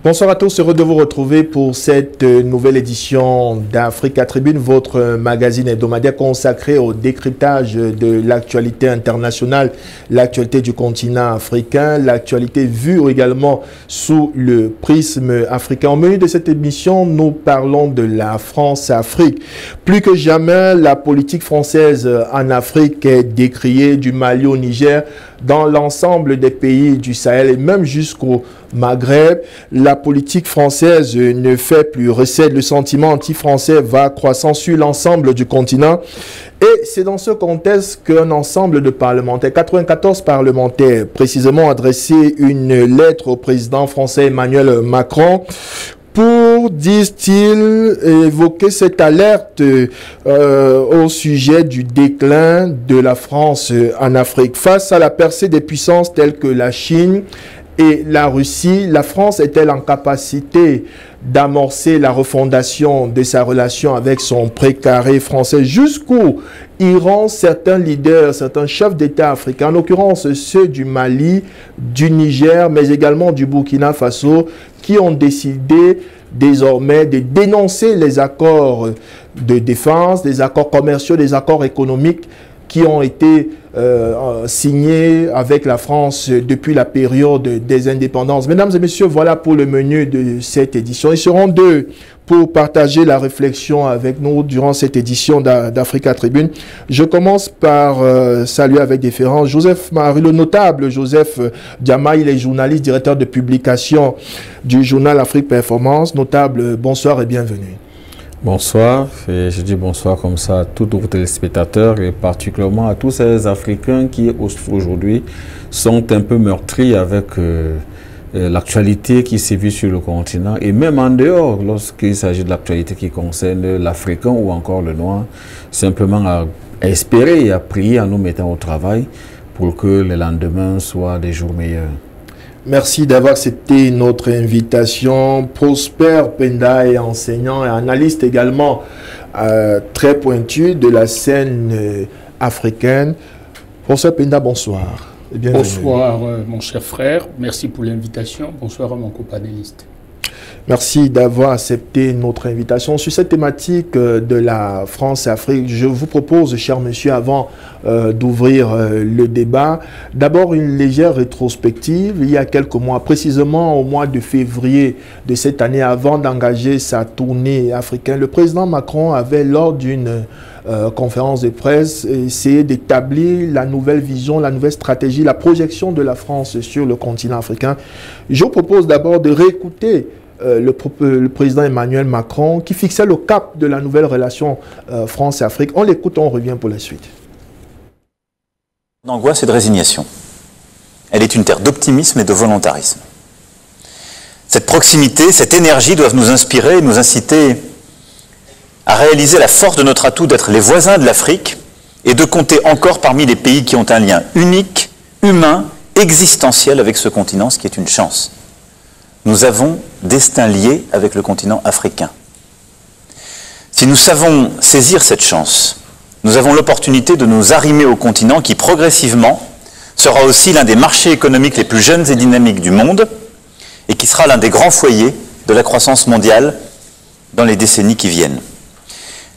Bonsoir à tous, heureux de vous retrouver pour cette nouvelle édition d'Africa Tribune, votre magazine hebdomadaire consacré au décryptage de l'actualité internationale, l'actualité du continent africain, l'actualité vue également sous le prisme africain. Au menu de cette émission, nous parlons de la France-Afrique. Plus que jamais, la politique française en Afrique est décriée du Mali au Niger, dans l'ensemble des pays du Sahel et même jusqu'au Maghreb. La politique française ne fait plus recette. Le sentiment anti-français va croissant sur l'ensemble du continent. Et c'est dans ce contexte qu'un ensemble de parlementaires, 94 parlementaires, précisément adressé une lettre au président français Emmanuel Macron pour, disent-ils, évoquer cette alerte au sujet du déclin de la France en Afrique. Face à la percée des puissances telles que la Chine et la Russie, la France est-elle en capacité d'amorcer la refondation de sa relation avec son précaré français? Jusqu'où iront certains leaders, certains chefs d'État africains, en l'occurrence ceux du Mali, du Niger, mais également du Burkina Faso, qui ont décidé désormais de dénoncer les accords de défense, des accords commerciaux, des accords économiques qui ont été signés avec la France depuis la période des indépendances. Mesdames et messieurs, voilà pour le menu de cette édition. Ils seront deux pour partager la réflexion avec nous durant cette édition d'Africa Tribune. Je commence par saluer avec déférence Joseph Marie, le notable Joseph Diama. Il est journaliste, directeur de publication du journal Afrique Performance. Notable, bonsoir et bienvenue. Bonsoir, et je dis bonsoir comme ça à tous vos téléspectateurs et particulièrement à tous ces Africains qui aujourd'hui sont un peu meurtris avec l'actualité qui sévit sur le continent et même en dehors lorsqu'il s'agit de l'actualité qui concerne l'Africain ou encore le Noir, simplement à espérer et à prier en nous mettant au travail pour que les lendemains soient des jours meilleurs. Merci d'avoir accepté notre invitation. Prosper Penda est enseignant et analyste également très pointu de la scène africaine. Prosper Penda, bonsoir. Et bienvenue. Bonsoir mon cher frère, merci pour l'invitation. Bonsoir à mon copanéliste. Merci d'avoir accepté notre invitation. Sur cette thématique de la France-Afrique, je vous propose, cher monsieur, avant d'ouvrir le débat, d'abord une légère rétrospective. Il y a quelques mois, précisément au mois de février de cette année, avant d'engager sa tournée africaine, le président Macron avait, lors d'une conférence de presse, essayé d'établir la nouvelle vision, la nouvelle stratégie, la projection de la France sur le continent africain. Je vous propose d'abord de réécouter le président Emmanuel Macron qui fixait le cap de la nouvelle relation France-Afrique. On l'écoute, on revient pour la suite. D'angoisse et de résignation. Elle est une terre d'optimisme et de volontarisme. Cette proximité, cette énergie doivent nous inspirer et nous inciter à réaliser la force de notre atout d'être les voisins de l'Afrique et de compter encore parmi les pays qui ont un lien unique, humain, existentiel avec ce continent, ce qui est une chance. Nous avons destin lié avec le continent africain. Si nous savons saisir cette chance, nous avons l'opportunité de nous arrimer au continent qui, progressivement, sera aussi l'un des marchés économiques les plus jeunes et dynamiques du monde et qui sera l'un des grands foyers de la croissance mondiale dans les décennies qui viennent.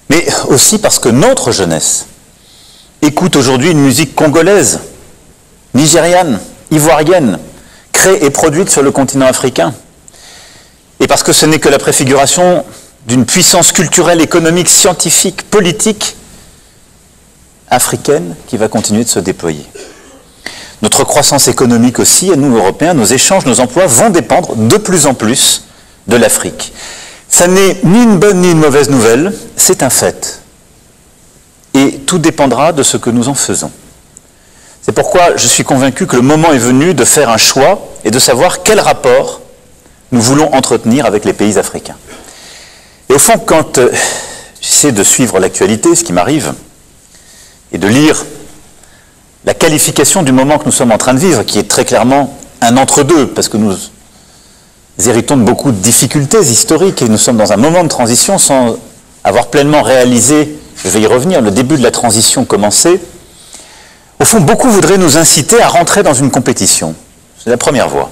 Mais aussi parce que notre jeunesse écoute aujourd'hui une musique congolaise, nigériane, ivoirienne, créée et produite sur le continent africain. Et parce que ce n'est que la préfiguration d'une puissance culturelle, économique, scientifique, politique africaine qui va continuer de se déployer. Notre croissance économique aussi, et nous, Européens, nos échanges, nos emplois vont dépendre de plus en plus de l'Afrique. Ça n'est ni une bonne ni une mauvaise nouvelle, c'est un fait. Et tout dépendra de ce que nous en faisons. C'est pourquoi je suis convaincu que le moment est venu de faire un choix et de savoir quel rapport nous voulons entretenir avec les pays africains. Et au fond, quand j'essaie de suivre l'actualité, ce qui m'arrive, et de lire la qualification du moment que nous sommes en train de vivre, qui est très clairement un entre-deux, parce que nous héritons de beaucoup de difficultés historiques et nous sommes dans un moment de transition sans avoir pleinement réalisé, je vais y revenir, le début de la transition commencé. Au fond, beaucoup voudraient nous inciter à rentrer dans une compétition. C'est la première voie.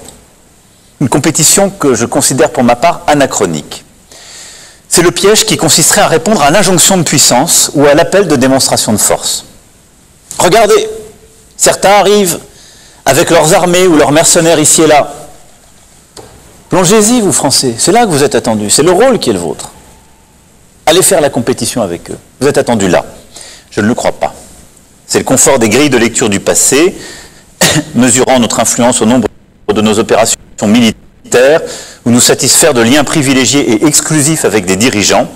une compétition que je considère pour ma part anachronique. C'est le piège qui consisterait à répondre à l'injonction de puissance ou à l'appel de démonstration de force. Regardez, certains arrivent avec leurs armées ou leurs mercenaires ici et là. Plongez-y, vous Français, c'est là que vous êtes attendus, c'est le rôle qui est le vôtre. Allez faire la compétition avec eux, vous êtes attendus là. Je ne le crois pas. C'est le confort des grilles de lecture du passé, mesurant notre influence au nombre de nos opérations militaires, ou nous satisfaire de liens privilégiés et exclusifs avec des dirigeants,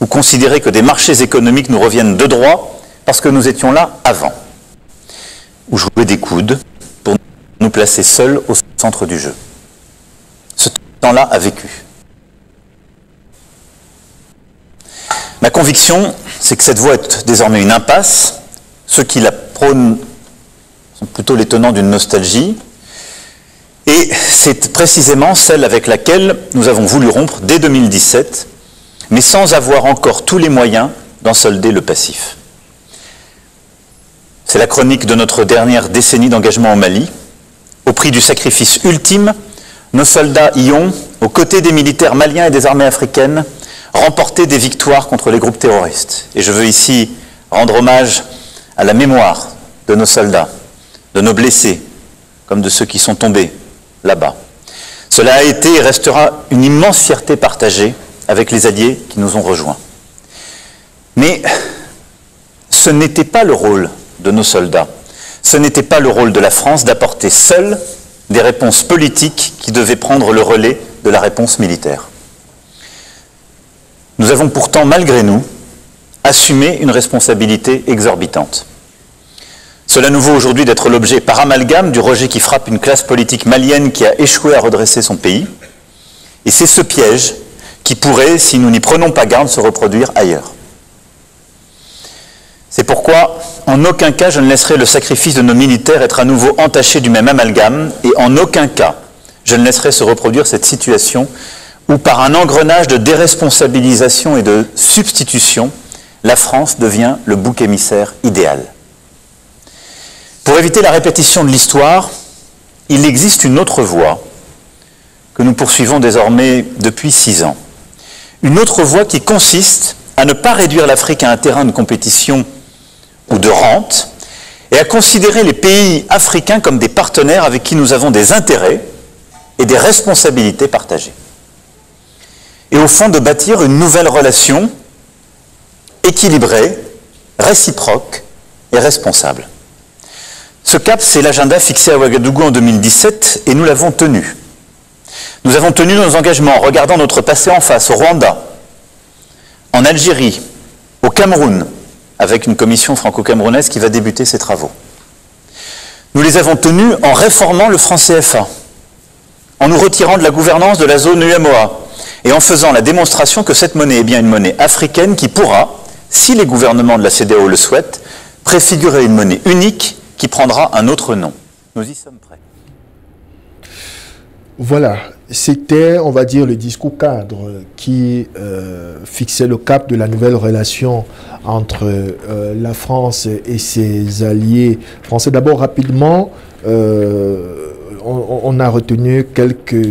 ou considérer que des marchés économiques nous reviennent de droit parce que nous étions là avant, ou jouer des coudes pour nous placer seuls au centre du jeu. Ce temps-là a vécu. Ma conviction, c'est que cette voie est désormais une impasse. Ceux qui la prônent sont plutôt les tenants d'une nostalgie. Et c'est précisément celle avec laquelle nous avons voulu rompre dès 2017, mais sans avoir encore tous les moyens d'en solder le passif. C'est la chronique de notre dernière décennie d'engagement au Mali. Au prix du sacrifice ultime, nos soldats y ont, aux côtés des militaires maliens et des armées africaines, remporté des victoires contre les groupes terroristes. Et je veux ici rendre hommage à la mémoire de nos soldats, de nos blessés, comme de ceux qui sont tombés là-bas. Cela a été et restera une immense fierté partagée avec les alliés qui nous ont rejoints. Mais ce n'était pas le rôle de nos soldats, ce n'était pas le rôle de la France d'apporter seule des réponses politiques qui devaient prendre le relais de la réponse militaire. Nous avons pourtant, malgré nous, assumé une responsabilité exorbitante. Cela nous vaut aujourd'hui d'être l'objet par amalgame du rejet qui frappe une classe politique malienne qui a échoué à redresser son pays. Et c'est ce piège qui pourrait, si nous n'y prenons pas garde, se reproduire ailleurs. C'est pourquoi, en aucun cas, je ne laisserai le sacrifice de nos militaires être à nouveau entaché du même amalgame, et en aucun cas, je ne laisserai se reproduire cette situation où, par un engrenage de déresponsabilisation et de substitution, la France devient le bouc émissaire idéal. Pour éviter la répétition de l'histoire, il existe une autre voie que nous poursuivons désormais depuis 6 ans. Une autre voie qui consiste à ne pas réduire l'Afrique à un terrain de compétition ou de rente, et à considérer les pays africains comme des partenaires avec qui nous avons des intérêts et des responsabilités partagées. Et au fond de bâtir une nouvelle relation équilibrée, réciproque et responsable. Ce cap, c'est l'agenda fixé à Ouagadougou en 2017 et nous l'avons tenu. Nous avons tenu nos engagements en regardant notre passé en face au Rwanda, en Algérie, au Cameroun, avec une commission franco-camerounaise qui va débuter ses travaux. Nous les avons tenus en réformant le franc CFA, en nous retirant de la gouvernance de la zone UEMOA et en faisant la démonstration que cette monnaie est bien une monnaie africaine qui pourra, si les gouvernements de la CEDEAO le souhaitent, préfigurer une monnaie unique qui prendra un autre nom. Nous y sommes prêts. Voilà, c'était, on va dire, le discours cadre qui fixait le cap de la nouvelle relation entre la France et ses alliés français. D'abord, rapidement, on a retenu quelques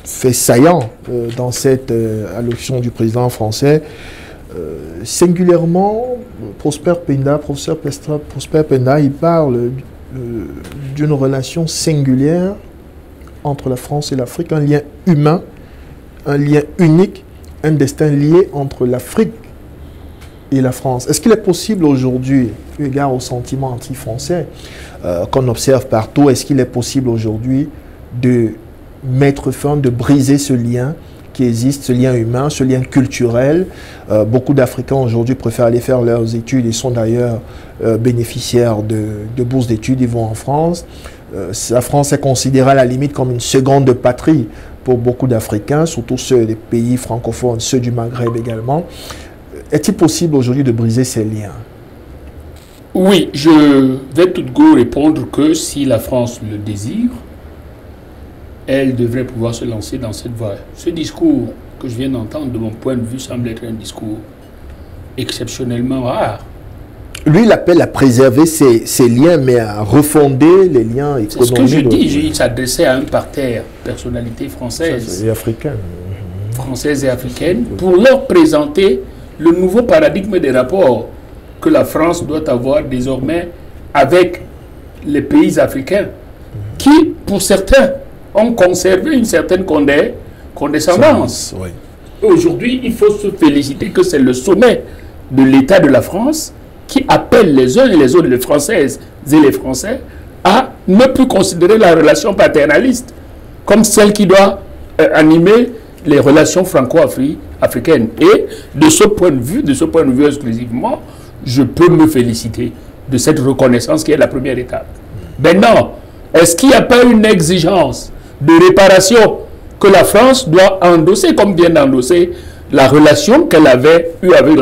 faits saillants dans cette allocution du président français. Singulièrement, professeur Prosper Penda, il parle d'une relation singulière entre la France et l'Afrique, un lien humain, un lien unique, un destin lié entre l'Afrique et la France. Est-ce qu'il est possible aujourd'hui, eu égard au sentiment anti-français qu'on observe partout, est-ce qu'il est possible aujourd'hui de mettre fin, de briser ce lien qui existe, ce lien humain, ce lien culturel? Beaucoup d'Africains aujourd'hui préfèrent aller faire leurs études et sont d'ailleurs bénéficiaires de bourses d'études, ils vont en France. La France est considérée à la limite comme une seconde patrie pour beaucoup d'Africains, surtout ceux des pays francophones, ceux du Maghreb également. Est-il possible aujourd'hui de briser ces liens? Oui, je vais tout de go répondre que si la France le désire, elle devrait pouvoir se lancer dans cette voie. Ce discours que je viens d'entendre, de mon point de vue, semble être un discours exceptionnellement rare. Lui, il appelle à préserver ces liens, mais à refonder les liens économiques. C'est ce que je dis. Il s'adressait à un parterre, personnalités françaises. Et africaines. Françaises et africaines, pour leur présenter le nouveau paradigme des rapports que la France doit avoir désormais avec les pays africains, qui, pour certains, ont conservé une certaine condescendance. Oui. Aujourd'hui, il faut se féliciter que c'est le sommet de l'État de la France qui appelle les uns et les autres, les Françaises et les Français, à ne plus considérer la relation paternaliste comme celle qui doit animer les relations franco-africaines. Et de ce point de vue exclusivement, je peux me féliciter de cette reconnaissance qui est la première étape. Maintenant, est-ce qu'il n'y a pas une exigence de réparation que la France doit endosser, comme vient d'endosser la relation qu'elle avait eue avec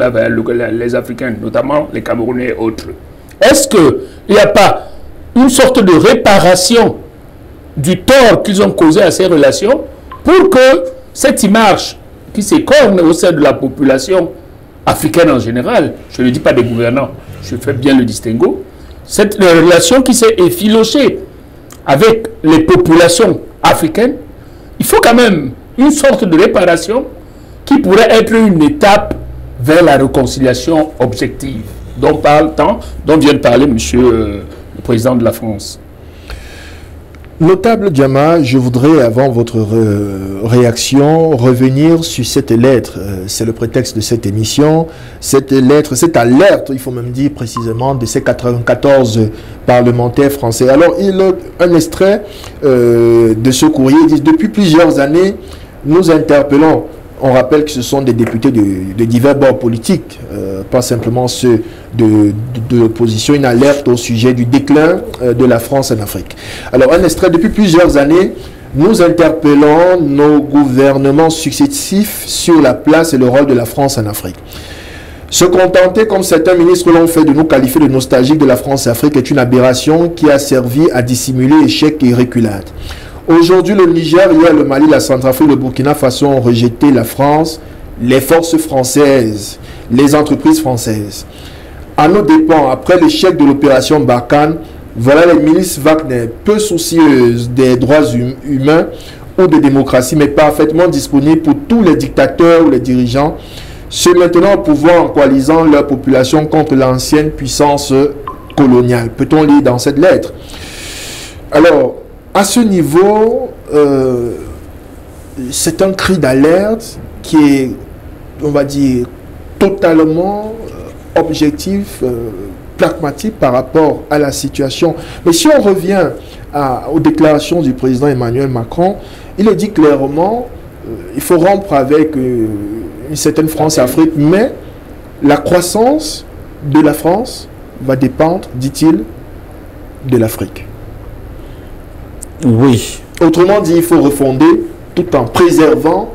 les Africains, notamment les Camerounais et autres? Est-ce qu'il n'y a pas une sorte de réparation du tort qu'ils ont causé à ces relations pour que cette image qui s'écorne au sein de la population africaine en général, je ne dis pas des gouvernants, je fais bien le distinguo, cette relation qui s'est effilochée avec les populations africaines, il faut quand même une sorte de réparation qui pourrait être une étape vers la réconciliation objective dont vient de parler monsieur le président de la France. Notable Diama, je voudrais, avant votre réaction, revenir sur cette lettre. C'est le prétexte de cette émission. Cette lettre, cette alerte, il faut même dire précisément, de ces 94 parlementaires français. Alors, il a un extrait de ce courrier. Il dit, depuis plusieurs années, nous interpellons. On rappelle que ce sont des députés de divers bords politiques, pas simplement ceux de l'opposition, une alerte au sujet du déclin de la France en Afrique. Alors, un extrait, depuis plusieurs années, nous interpellons nos gouvernements successifs sur la place et le rôle de la France en Afrique. Se contenter, comme certains ministres l'ont fait, de nous qualifier de nostalgiques de la France-Afrique est une aberration qui a servi à dissimuler échecs et reculades. Aujourd'hui, le Niger, hier, le Mali, la Centrafrique, le Burkina Faso ont rejeté la France, les forces françaises, les entreprises françaises. À nos dépens, après l'échec de l'opération Barkhane, voilà les milices Wagner, peu soucieuses des droits humains ou de démocratie, mais parfaitement disponibles pour tous les dictateurs ou les dirigeants, se maintenant au pouvoir en coalisant leur population contre l'ancienne puissance coloniale. Peut-on lire dans cette lettre? Alors, à ce niveau, c'est un cri d'alerte qui est, on va dire, totalement objectif, pragmatique par rapport à la situation. Mais si on revient aux déclarations du président Emmanuel Macron, il a dit clairement il faut rompre avec une certaine France-Afrique, mais la croissance de la France va dépendre, dit-il, de l'Afrique. Oui. Autrement dit, il faut refonder tout en préservant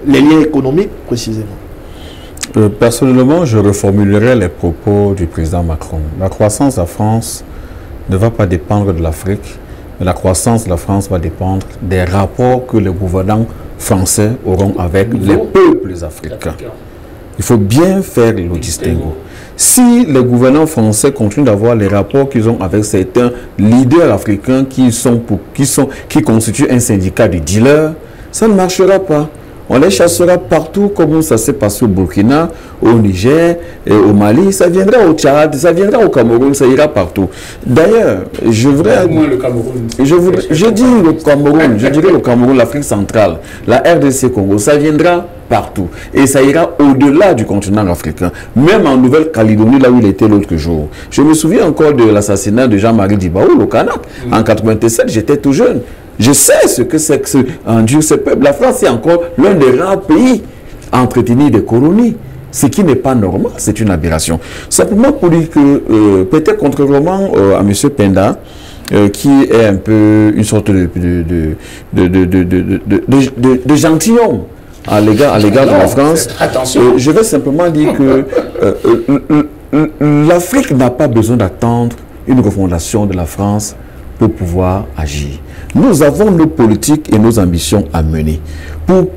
les liens économiques, précisément. Personnellement, je reformulerai les propos du président Macron. La croissance de la France ne va pas dépendre de l'Afrique, mais la croissance de la France va dépendre des rapports que les gouvernants français auront avec les peuples africains. Il faut bien faire le distinguo. Si les gouvernants français continuent d'avoir les rapports qu'ils ont avec certains leaders africains qui constituent un syndicat de dealers, ça ne marchera pas. On les chassera partout, comme ça s'est passé au Burkina, au Niger, et au Mali. Ça viendra au Tchad, ça viendra au Cameroun, ça ira partout. D'ailleurs, je voudrais... le Cameroun. Je dis le Cameroun, je dirais le Cameroun, l'Afrique centrale, la RDC Congo, ça viendra partout. Et ça ira au-delà du continent africain. Même en Nouvelle-Calédonie, là où il était l'autre jour. Je me souviens encore de l'assassinat de Jean-Marie Dibaoul au Kanak. En 1987, j'étais tout jeune. Je sais ce que c'est que endure ce peuple. La France est encore l'un des rares pays à entretenir des colonies. Ce qui n'est pas normal, c'est une aberration. Simplement pour dire que, peut-être contrairement à M. Penda, qui est un peu une sorte de gentilhomme à l'égard de la France, je vais simplement dire que l'Afrique n'a pas besoin d'attendre une refondation de la France pour pouvoir agir. Nous avons nos politiques et nos ambitions à mener. Pour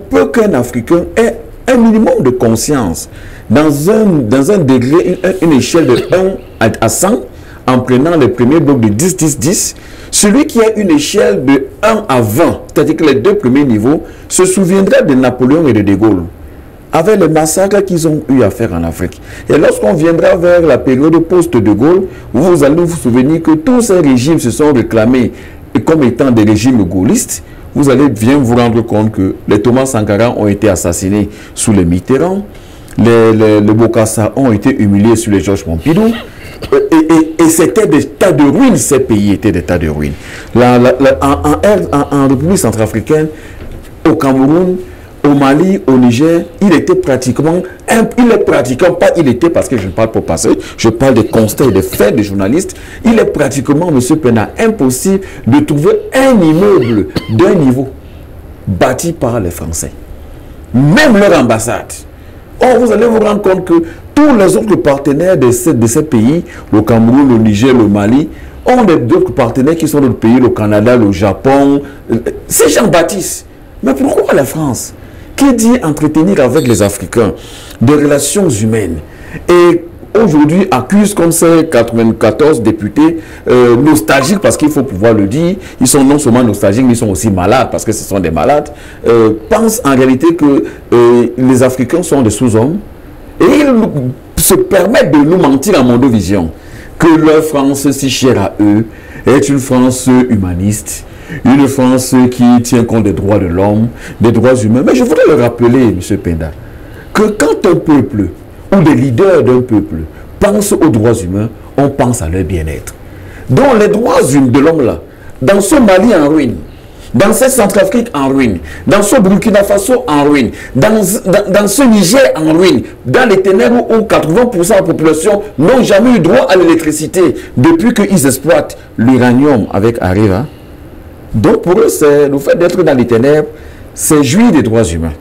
peu qu'un Africain ait un minimum de conscience, dans un degré, une échelle de 1 à 100, en prenant les premiers blocs de 10, 10, 10, celui qui a une échelle de 1 à 20, c'est-à-dire que les deux premiers niveaux, se souviendra de Napoléon et de Gaulle, avec les massacres qu'ils ont eu à faire en Afrique. Et lorsqu'on viendra vers la période post-de Gaulle, vous allez vous souvenir que tous ces régimes se sont réclamés comme étant des régimes gaullistes. Vous allez bien vous rendre compte que les Thomas Sankara ont été assassinés sous les Mitterrand, les Bokassa ont été humiliés sous les Georges Pompidou, et c'était des tas de ruines, ces pays étaient des tas de ruines. En République centrafricaine, au Cameroun, au Mali, au Niger, il était pratiquement, parce que je ne parle pas passé, je parle des constats et des faits des journalistes, il est pratiquement, M. Pena, impossible de trouver un immeuble d'un niveau bâti par les Français. Même leur ambassade. Or, vous allez vous rendre compte que tous les autres partenaires de ces pays, le Cameroun, le Niger, le Mali, ont d'autres partenaires qui sont d'autres pays, le Canada, le Japon. Ces gens bâtissent. Mais pourquoi la France, qui dit entretenir avec les Africains des relations humaines, et aujourd'hui accuse comme ces 94 députés nostalgiques, parce qu'il faut pouvoir le dire, ils sont non seulement nostalgiques, mais ils sont aussi malades, parce que ce sont des malades, pensent en réalité que les Africains sont des sous-hommes, et ils se permettent de nous mentir en mondovision, que leur France si chère à eux est une France humaniste, une France qui tient compte des droits de l'homme, des droits humains. Mais je voudrais le rappeler, M. Penda, que quand un peuple ou des leaders d'un peuple pensent aux droits humains, on pense à leur bien-être. Donc les droits de l'homme là, dans ce Mali en ruine, dans ce Centrafrique en ruine, dans ce Burkina Faso en ruine, dans ce Niger en ruine, dans les ténèbres où 80% de la population n'ont jamais eu droit à l'électricité depuis qu'ils exploitent l'uranium avec Areva. Donc pour eux, le fait d'être dans les ténèbres, c'est jouir des droits humains.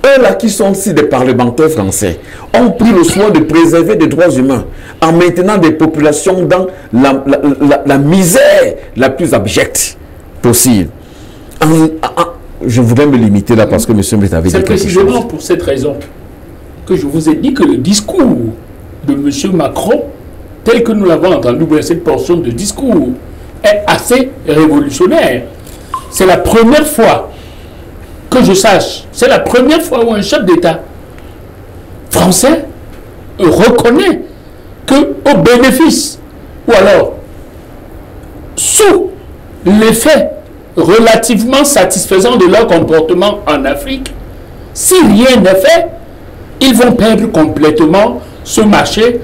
Eux là qui sont aussi des parlementaires français, ont pris le soin de préserver des droits humains en maintenant des populations dans la misère la plus abjecte possible. Je voudrais me limiter là parce que M. Mbet avait dit quelque chose. C'est précisément pour cette raison que je vous ai dit que le discours de M. Macron, tel que nous l'avons entendu dans cette portion de discours, est assez révolutionnaire. C'est la première fois que je sache, c'est la première fois où un chef d'État français reconnaît qu'au bénéfice, ou alors sous l'effet relativement satisfaisant de leur comportement en Afrique, si rien n'est fait, ils vont perdre complètement ce marché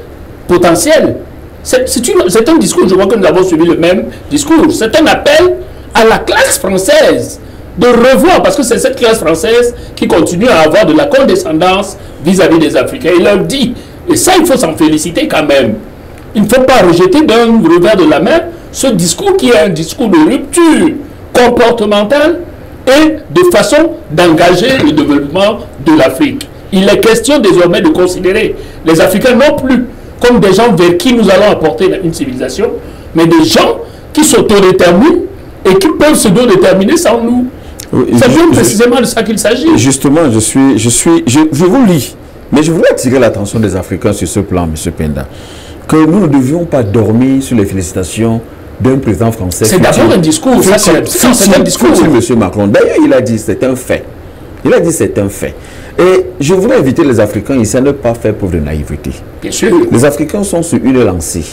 potentiel. C'est un discours, je vois que nous avons suivi le même discours, c'est un appel à la classe française de revoir, parce que c'est cette classe française qui continue à avoir de la condescendance vis-à-vis des Africains. Il leur dit, et ça il faut s'en féliciter quand même, il ne faut pas rejeter d'un revers de la main ce discours qui est un discours de rupture comportementale et de façon d'engager le développement de l'Afrique. Il est question désormais de considérer les Africains non plus comme des gens vers qui nous allons apporter une civilisation, mais des gens qui s'autodéterminent et qui peuvent se déterminer sans nous. C'est bien précisément de ça qu'il s'agit. Justement, je vous lis, mais je voulais attirer l'attention des Africains sur ce plan, M. Penda, que nous ne devions pas dormir sur les félicitations d'un président français. C'est d'abord un discours. C'est un discours. M. Macron. D'ailleurs, il a dit c'est un fait. Il a dit c'est un fait. Et je voudrais inviter les Africains ici à ne pas faire preuve de naïveté. Bien sûr. Les Africains sont sur une lancée.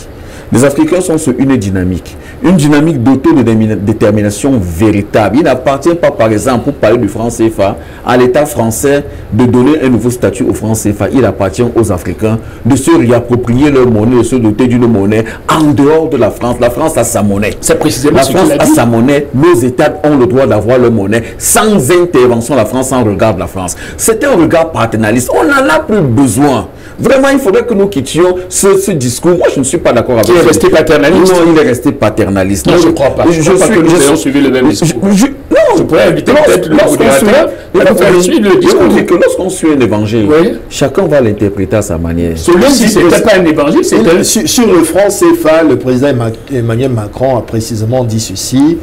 Les Africains sont sur une dynamique d'autodétermination véritable. Il n'appartient pas, par exemple, pour parler du franc CFA, à l'État français de donner un nouveau statut au franc CFA. Il appartient aux Africains de se réapproprier leur monnaie, de se doter d'une monnaie en dehors de la France. La France a sa monnaie. C'est précisément ce qu'il a dit. La France a sa monnaie. Nos États ont le droit d'avoir leur monnaie sans intervention. La France en regarde la France. C'est un regard paternaliste. On n'en a plus besoin. Vraiment, il faudrait que nous quittions ce discours. Moi, je ne suis pas d'accord avec ça. Il est resté paternaliste. Non, il est resté paternaliste. Non, je ne crois pas. Je crois pas que nous ayons suivi le même discours. Non, je pourrais inviter peut-être le modérateur à faire suivre le discours. Que lorsqu'on suit un évangile, chacun va l'interpréter à sa manière. Celui-ci, ce n'était pas un évangile, c'était... Sur le franc CFA, le président Emmanuel Macron a précisément dit ceci,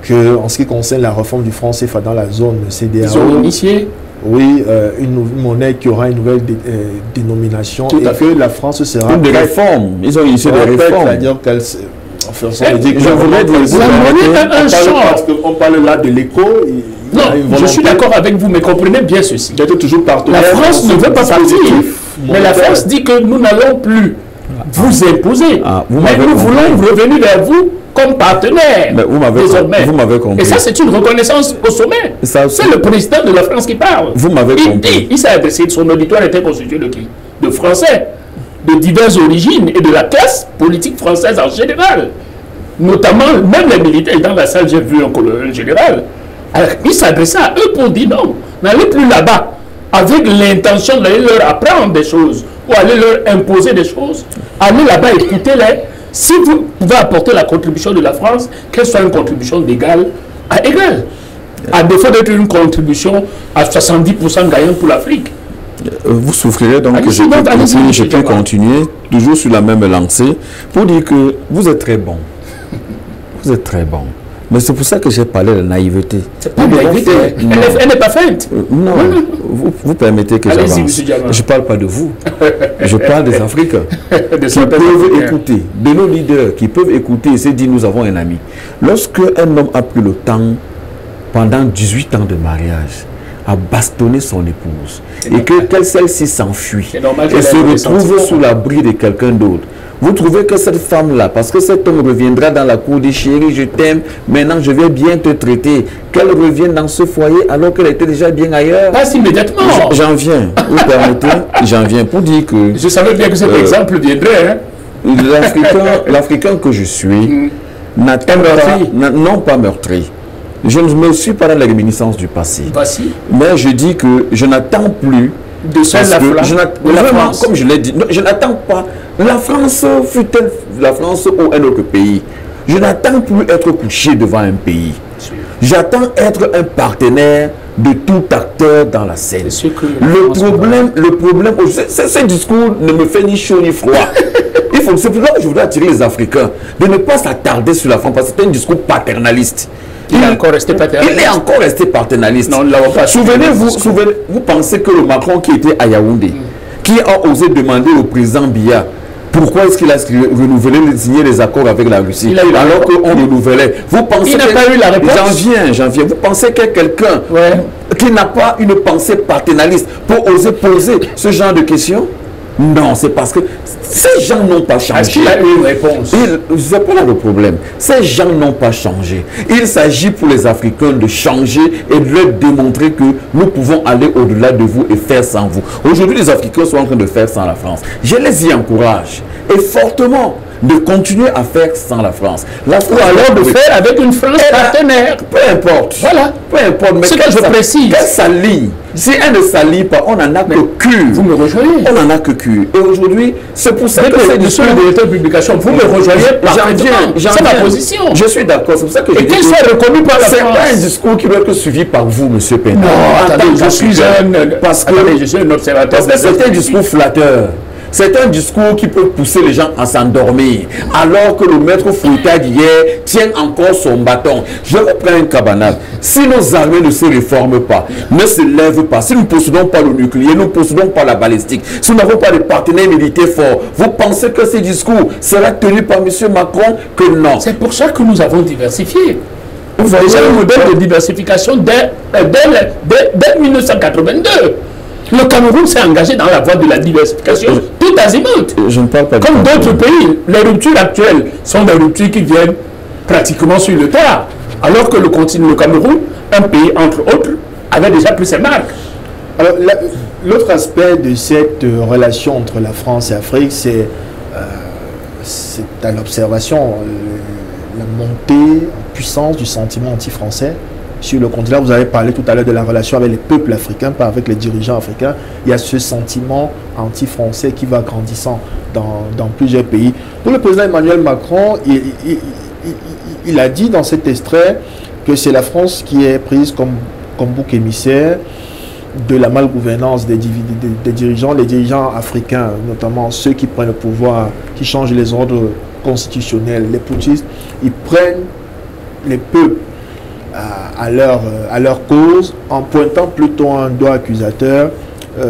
qu'en ce qui concerne la réforme du franc CFA dans la zone CEDEAO, ils ont initié Oui, une monnaie qui aura une nouvelle dénomination. Tout à et que la France sera... Des réformes. Ils ont initié des réformes. C'est-à-dire qu'elle... Enfin, je voudrais dire... Parce qu'on parle là de l'éco... Non, je suis d'accord avec vous, mais comprenez bien ceci. Toujours la France ne veut pas partir. Mais la France dit que nous n'allons plus vous imposer. Mais nous voulons revenir vers vous comme partenaire désormais. Vous m'avez compris. Et ça, c'est une reconnaissance au sommet. C'est le président de la France qui parle. Vous m'avez compris. Il s'est adressé, son auditoire était constitué de qui? De Français, de diverses origines et de la classe politique française en général. Notamment, même les militaires dans la salle, j'ai vu un général. Alors, il s'adressait à eux pour dire non, n'allez plus là-bas avec l'intention d'aller leur apprendre des choses ou aller leur imposer des choses. Allez là-bas, écoutez-les. Si vous pouvez apporter la contribution de la France, qu'elle soit une contribution d'égal à égal. À défaut d'être une contribution à 70% gagnante pour l'Afrique. Vous souffrirez donc que je peux continuer, toujours sur la même lancée, pour dire que vous êtes très bon. Vous êtes très bon. Mais c'est pour ça que j'ai parlé de naïveté. C'est pas naïveté. Elle n'est pas feinte. Non, vous permettez que j'avance. Je ne parle pas de vous. Je parle des Africains qui peuvent écouter, de nos leaders qui peuvent écouter et se dire nous avons un ami. Lorsque un homme a pris le temps, pendant 18 ans de mariage, à bastonner son épouse et que celle-ci s'enfuit et se retrouve sous l'abri de quelqu'un d'autre, vous trouvez que cette femme-là, parce que cet homme reviendra dans la cour des chéris, je t'aime, maintenant je vais bien te traiter, qu'elle revienne dans ce foyer alors qu'elle était déjà bien ailleurs? Pas immédiatement. J'en viens, vous permettez, j'en viens pour dire que... Je savais bien que cet exemple viendrait. Hein? L'Africain que je suis n'attend pas, non pas meurtri. Je ne me suis pas dans les réminiscences du passé. Mais je dis que je n'attends plus de la France. Comme je l'ai dit, je n'attends pas. La France fut-elle la France ou un autre pays? Je n'attends plus être couché devant un pays. J'attends être un partenaire de tout acteur dans la scène. Le problème, ce discours ne me fait ni chaud ni froid. C'est pour ça que je voudrais attirer les Africains de ne pas s'attarder sur la France parce que c'est un discours paternaliste. Il est encore resté paternaliste. Il est encore resté paternaliste. Non, souvenez-vous, vous pensez que le Macron qui était à Yaoundé, qui a osé demander au président Biya pourquoi est-ce qu'il a signé les accords avec la Russie alors qu'on renouvelait. Vous pensez il n'a pas eu la réponse. J'en viens. Vous pensez qu'il y a quelqu'un qui n'a pas une pensée paternaliste pour oser poser ce genre de questions? Non, c'est parce que ces gens n'ont pas changé. Est-ce qu'il a eu une réponse? C'est pas là le problème. Ces gens n'ont pas changé. Il s'agit pour les Africains de changer et de leur démontrer que nous pouvons aller au-delà de vous et faire sans vous. Aujourd'hui, les Africains sont en train de faire sans la France. Je les y encourage et fortement de continuer à faire sans la France. Ou alors de faire avec une France partenaire. Peu importe. Voilà. Peu importe. Mais ce que je précise. Qu'elle s'aligne. Si elle ne s'allie pas, on n'en a que cul. Vous me rejoignez. On n'en a que cul. Et aujourd'hui, c'est pour ça que c'est sur le publication. Vous me rejoignez parfaitement. C'est ma position. Je suis d'accord. C'est pour ça que je dis. Et qu'elle soit reconnue par la France. C'est pas un discours qui doit être suivi par vous, monsieur Pena. Non, attendez, je suis un observateur. Parce que c'est un discours flatteur. C'est un discours qui peut pousser les gens à s'endormir, alors que le maître Foucault d'hier tient encore son bâton. Je reprends un cabanal. Si nos armées ne se réforment pas, ne se lèvent pas, si nous ne possédons pas le nucléaire, nous ne possédons pas la balistique, si nous n'avons pas de partenaires militaires forts, vous pensez que ce discours sera tenu par M. Macron? Que non. C'est pour ça que nous avons diversifié. Vous voyez, c'est un modèle de diversification dès 1982. Le Cameroun s'est engagé dans la voie de la diversification tout azimut. Je ne parle pas comme d'autres pays. Les ruptures actuelles sont des ruptures qui viennent pratiquement sur le terrain. Alors que le Cameroun, un pays entre autres, avait déjà pris ses marques. Alors, l'autre aspect de cette relation entre la France et l'Afrique, c'est à l'observation, la montée en puissance du sentiment anti-français sur le continent. Vous avez parlé tout à l'heure de la relation avec les peuples africains, pas avec les dirigeants africains. Il y a ce sentiment anti-français qui va grandissant dans plusieurs pays. Pour le président Emmanuel Macron, il a dit dans cet extrait que c'est la France qui est prise comme bouc émissaire de la malgouvernance des dirigeants. Les dirigeants africains, notamment ceux qui prennent le pouvoir, qui changent les ordres constitutionnels, les putschistes, ils prennent les peuples à leur cause, en pointant plutôt un doigt accusateur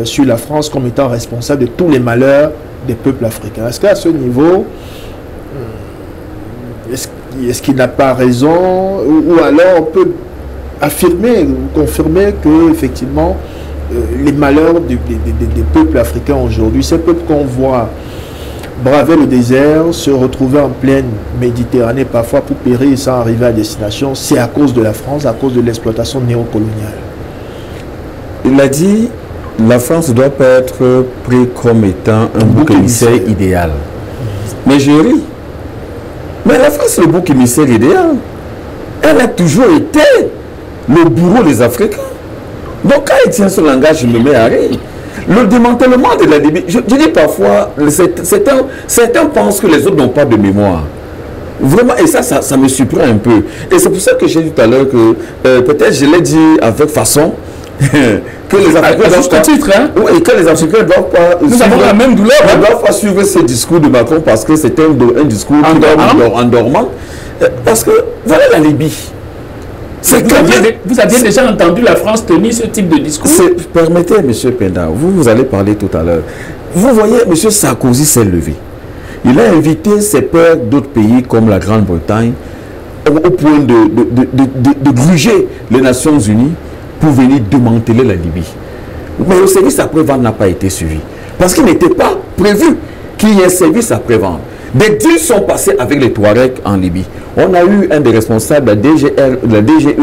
sur la France comme étant responsable de tous les malheurs des peuples africains. Est-ce qu'à ce niveau, est-ce qu'il n'a pas raison, ou alors on peut affirmer ou confirmer que effectivement les malheurs des peuples africains aujourd'hui, ces peuples qu'on voit braver le désert, se retrouver en pleine Méditerranée parfois pour périr sans arriver à destination, c'est à cause de la France, à cause de l'exploitation néocoloniale. Il a dit la France ne doit pas être prise comme étant un bouc émissaire idéal. Mais je ris. Mais la France, c'est le bouc émissaire idéal. Elle a toujours été le bourreau des Africains. Donc quand il tient ce langage, je me mets à rire. Le démantèlement de la Libye, je dis parfois, certains pensent que les autres n'ont pas de mémoire. Vraiment, et ça me surprend un peu. Et c'est pour ça que j'ai dit tout à l'heure que peut-être je l'ai dit avec façon que les Africains doivent pas, titre, hein? Oui, que les Africains doivent pas. Nous avons la même douleur. Ils ne doivent pas suivre ce discours de Macron parce que c'est un discours endormant. Parce que voilà la Libye. Vous aviez déjà entendu la France tenir ce type de discours? Permettez, M. Penda, vous allez parler tout à l'heure. Vous voyez, M. Sarkozy s'est levé. Il a invité ses pairs d'autres pays comme la Grande-Bretagne au point de gruger les Nations Unies pour venir démanteler la Libye. Mais le service après-vente n'a pas été suivi. Parce qu'il n'était pas prévu qu'il y ait un service après-vente. Des deals sont passés avec les Touaregs en Libye. On a eu un des responsables de la DGE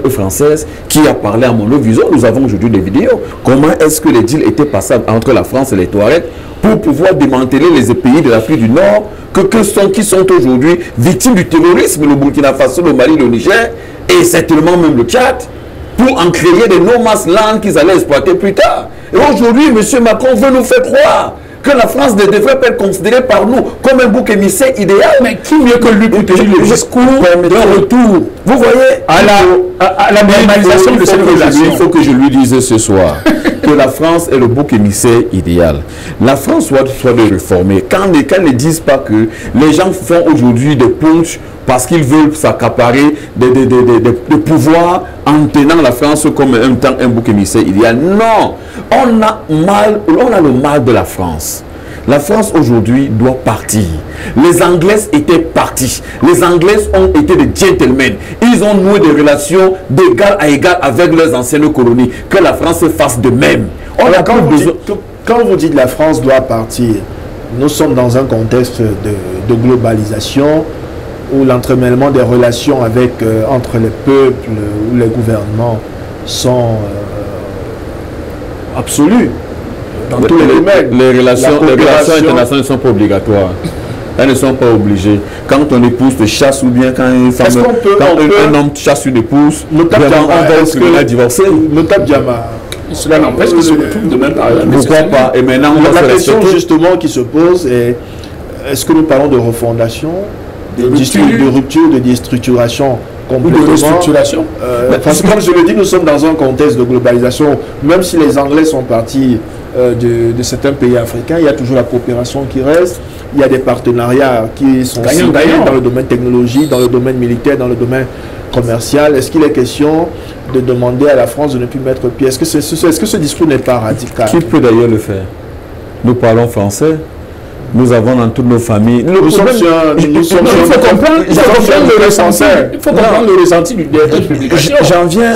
française qui a parlé à Monovision. Nous avons aujourd'hui des vidéos. Comment est-ce que les deals étaient passés entre la France et les Touaregs pour pouvoir démanteler les pays de l'Afrique du Nord qui sont aujourd'hui victimes du terrorisme, le Burkina Faso, le Mali, le Niger et certainement même le Tchad, pour en créer des no-mass land qu'ils allaient exploiter plus tard. Et aujourd'hui, M. Macron veut nous faire croire que la France ne devrait pas être considérée par nous comme un bouc émissaire idéal. Mais qui mieux que lui pour tenir le discours de retour, vous voyez, à la normalisation de cette relation. Il faut que je lui dise ce soir que la France est le bouc émissaire idéal. La France soit de réformer. Quand ne disent pas que les gens font aujourd'hui des punchs parce qu'ils veulent s'accaparer des pouvoirs en tenant la France comme un bouc émissaire idéal. Non, on a le mal de la France. La France aujourd'hui doit partir. Les Anglais étaient partis. Les Anglais ont été des gentlemen. Ils ont noué des relations d'égal à égal avec leurs anciennes colonies. Que la France fasse de même. Quand vous dites la France doit partir, nous sommes dans un contexte de globalisation où l'entremêlement des relations entre les peuples ou les gouvernements sont absolus. Dans tous les domaines. Les relations internationales ne sont pas obligatoires. Elles ne sont pas obligées. Quand on épouse te chasse ou bien quand un homme chasse une épouse, on va divorcer. Notable Diama. Cela n'empêche que se retrouve demain par là. Pourquoi pas? Et maintenant, la question justement qui se pose est, est-ce que nous parlons de refondation, de rupture, de déstructuration complètement, ou de restructuration parce que comme je le dis, nous sommes dans un contexte de globalisation. Même si les Anglais sont partis de certains pays africains, il y a toujours la coopération qui reste. Il y a des partenariats qui sont signés dans le domaine technologique, dans le domaine militaire, dans le domaine commercial. Est-ce qu'il est question de demander à la France de ne plus mettre pied? Est-ce que ce discours n'est pas radical? Qui peut d'ailleurs le faire? Nous parlons français. Nous avons dans toutes nos familles. Il faut comprendre le ressenti du dernier publication. C'est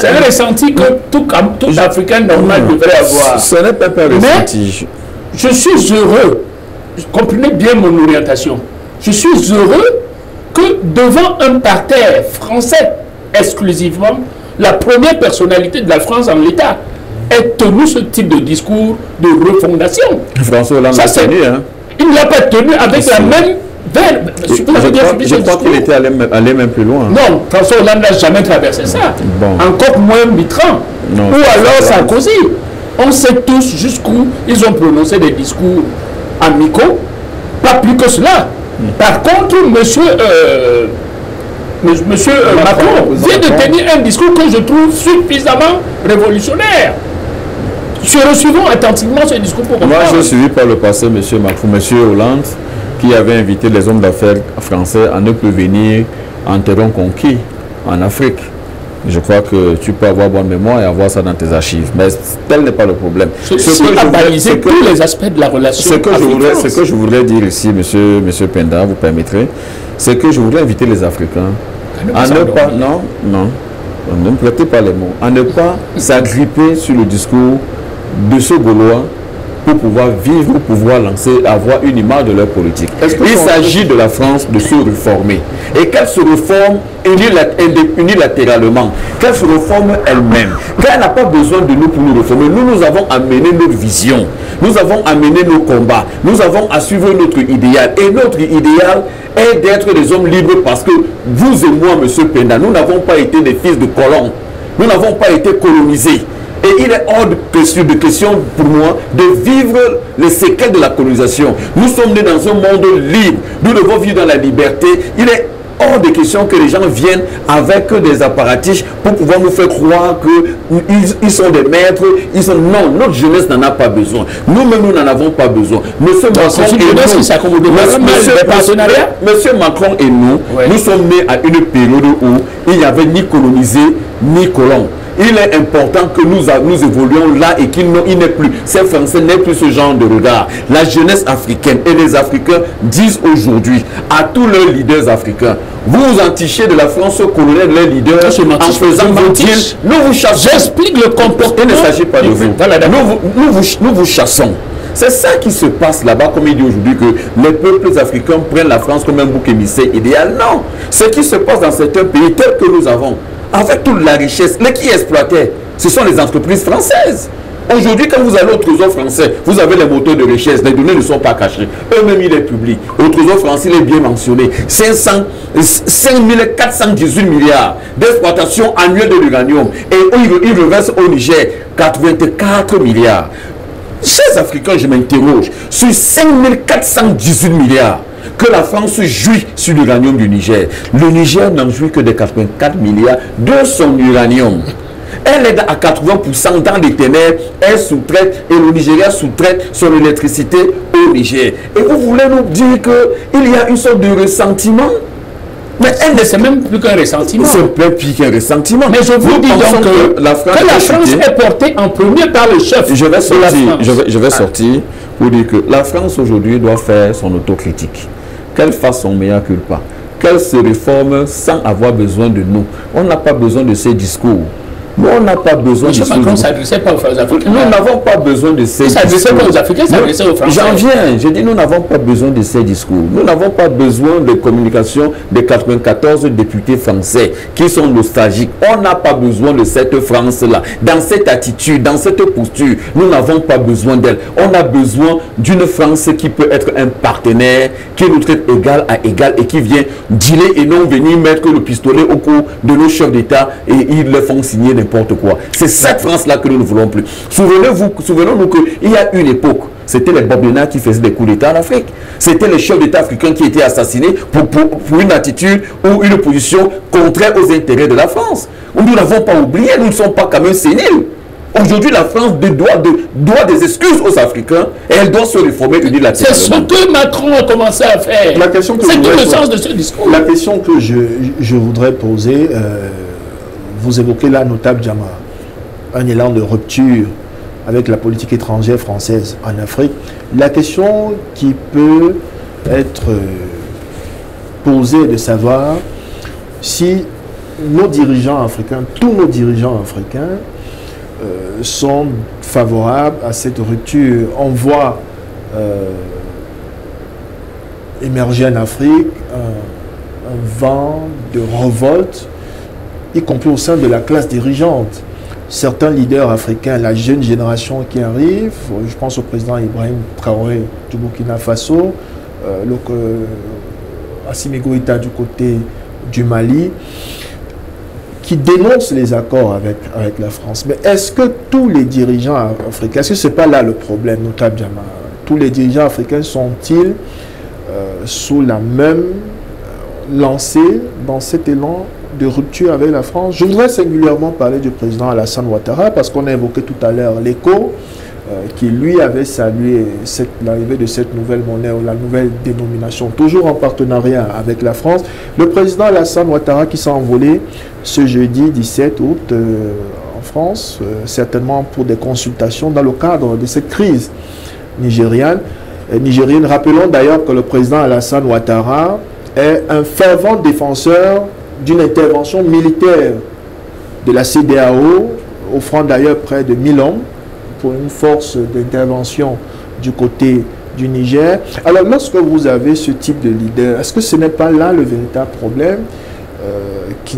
un ressenti que tout Africain normal devrait avoir. Ce n'est pas un ressenti. Je suis heureux. Comprenez bien mon orientation. Je suis heureux que devant un parterre français exclusivement, la première personnalité de la France en l'État ait tenu ce type de discours de refondation. François Hollande l'a tenu, hein? Il ne l'a pas tenu avec la même verbe. Je crois qu'il était allé même plus loin. Non, François Hollande n'a jamais traversé ça. Bon. Encore moins Mitterrand. Non, ou alors Sarkozy. On sait tous jusqu'où ils ont prononcé des discours amicaux. Pas plus que cela. Par contre, monsieur Macron vient de tenir un discours que je trouve suffisamment révolutionnaire. Suivons attentivement ce discours pour comprendre. Moi, je suis par le passé M. Macron, M. Hollande, qui avait invité les hommes d'affaires français à ne plus venir en terrain conquis en Afrique. Je crois que tu peux avoir bonne mémoire et avoir ça dans tes archives. Mais tel n'est pas le problème. Ceci a balisé tous les aspects de la relation. Ce que je voudrais dire ici, monsieur Penda, vous permettrez, c'est que je voudrais inviter les Africains à ne pas... Non, ne me prêtez pas les mots. À ne pas s'agripper sur le discours de ce Gaulois pour pouvoir vivre, pour pouvoir lancer, avoir une image de leur politique. Il s'agit de la France de se réformer. Et qu'elle se réforme unilatéralement, qu'elle se réforme elle-même, qu'elle n'a pas besoin de nous pour nous réformer. Nous avons amené notre vision, nous avons amené nos combats, nous avons à suivre notre idéal. Et notre idéal est d'être des hommes libres parce que vous et moi, monsieur Penda, nous n'avons pas été des fils de colons, nous n'avons pas été colonisés. Et il est hors de question pour moi de vivre les séquelles de la colonisation. Nous sommes nés dans un monde libre. Nous devons vivre dans la liberté. Il est hors de question que les gens viennent avec des apparatchiks pour pouvoir nous faire croire qu'ils sont des maîtres. Non, notre jeunesse n'en a pas besoin. Nous-mêmes, nous n'en avons pas besoin. Monsieur Macron et nous, nous sommes nés à une période où il n'y avait ni colonisé, ni colons. Il est important que nous évoluions là et qu'il n'est plus. Ces Français n'aient plus ce genre de regard. La jeunesse africaine et les Africains disent aujourd'hui à tous leurs leaders africains, vous vous entichez de la France coloniale, les leaders, en faisant vos deals. Nous vous chassons. J'explique le comportement. Il ne s'agit pas de vous. Nous vous chassons. C'est ça qui se passe là-bas, comme il dit aujourd'hui, que les peuples africains prennent la France comme un bouc émissaire idéal. Non. Ce qui se passe dans certains pays tels que nous avons, avec toute la richesse, les qui exploitaient, ce sont les entreprises françaises. Aujourd'hui, quand vous allez au trésor français, vous avez les moteurs de richesse, les données ne sont pas cachées. Eux-mêmes, il est public. Au trésor français, il est bien mentionné. 5418 milliards d'exploitation annuelle de l'uranium. Et il reverse au Niger 84 milliards. Chers Africains, je m'interroge sur 5418 milliards que la France jouit sur l'uranium du Niger. Le Niger n'en jouit que de 84 milliards de son uranium. Elle est à 80% dans les ténèbres, elle sous-traite et le Nigeria sous-traite son électricité au Niger. Et vous voulez nous dire qu'il y a une sorte de ressentiment? Mais elle ne c'est même plus qu'un ressentiment. C'est plus qu'un ressentiment. Mais je vous dis donc que la France est portée en premier par le chef. Je vais sortir pour dire que la France aujourd'hui doit faire son autocritique. Qu'elle fasse son meilleur culpa. Qu'elle se réforme sans avoir besoin de nous. On n'a pas besoin de ces discours. Nous, on n'a pas besoin de ces discours. Macron ne s'adressait pas aux Africains. Nous n'avons pas besoin de ces discours. Il ne s'adressait pas aux Africains, il s'adressait aux Français. J'en viens. Je dis, nous n'avons pas besoin de ces discours. Nous n'avons pas besoin de communication des 94 députés français qui sont nostalgiques. On n'a pas besoin de cette France-là. Dans cette attitude, dans cette posture, nous n'avons pas besoin d'elle. On a besoin d'une France qui peut être un partenaire, qui nous traite égal à égal et qui vient dealer et non venir mettre le pistolet au cou de nos chefs d'État et ils le font signer n'importe quoi. C'est cette France-là que nous ne voulons plus. Souvenons-nous qu'il y a une époque, c'était les Bobina qui faisaient des coups d'État en Afrique. C'était les chefs d'État africains qui étaient assassinés pour une attitude ou une position contraire aux intérêts de la France. Nous n'avons pas oublié, nous ne sommes pas quand même séniles. Aujourd'hui, la France doit des excuses aux Africains et elle doit se réformer unilatéralement. C'est ce que Macron a commencé à faire. C'est tout le sens de ce discours. La question que je voudrais poser, vous évoquez là notable Djama, un élan de rupture avec la politique étrangère française en Afrique. La question qui peut être posée de savoir si nos dirigeants africains, tous nos dirigeants africains, sont favorables à cette rupture. On voit émerger en Afrique un vent de révolte, y compris au sein de la classe dirigeante. Certains leaders africains, la jeune génération qui arrive, je pense au président Ibrahim Traoré du Burkina Faso, Assimi Goïta du côté du Mali, qui dénoncent les accords avec la France. Mais est-ce que tous les dirigeants africains, est-ce que ce n'est pas là le problème, notable Djama? Tous les dirigeants africains sont-ils sous la même lancée dans cet élan de rupture avec la France? Je voudrais singulièrement parler du président Alassane Ouattara parce qu'on a évoqué tout à l'heure l'écho qui lui avait salué l'arrivée de cette nouvelle monnaie ou la nouvelle dénomination, toujours en partenariat avec la France. Le président Alassane Ouattara qui s'est envolé ce jeudi 17 août en France, certainement pour des consultations dans le cadre de cette crise nigérienne. Rappelons d'ailleurs que le président Alassane Ouattara est un fervent défenseur d'une intervention militaire de la CEDEAO, offrant d'ailleurs près de 1000 hommes pour une force d'intervention du côté du Niger. Alors, lorsque vous avez ce type de leader, est-ce que ce n'est pas là le véritable problème que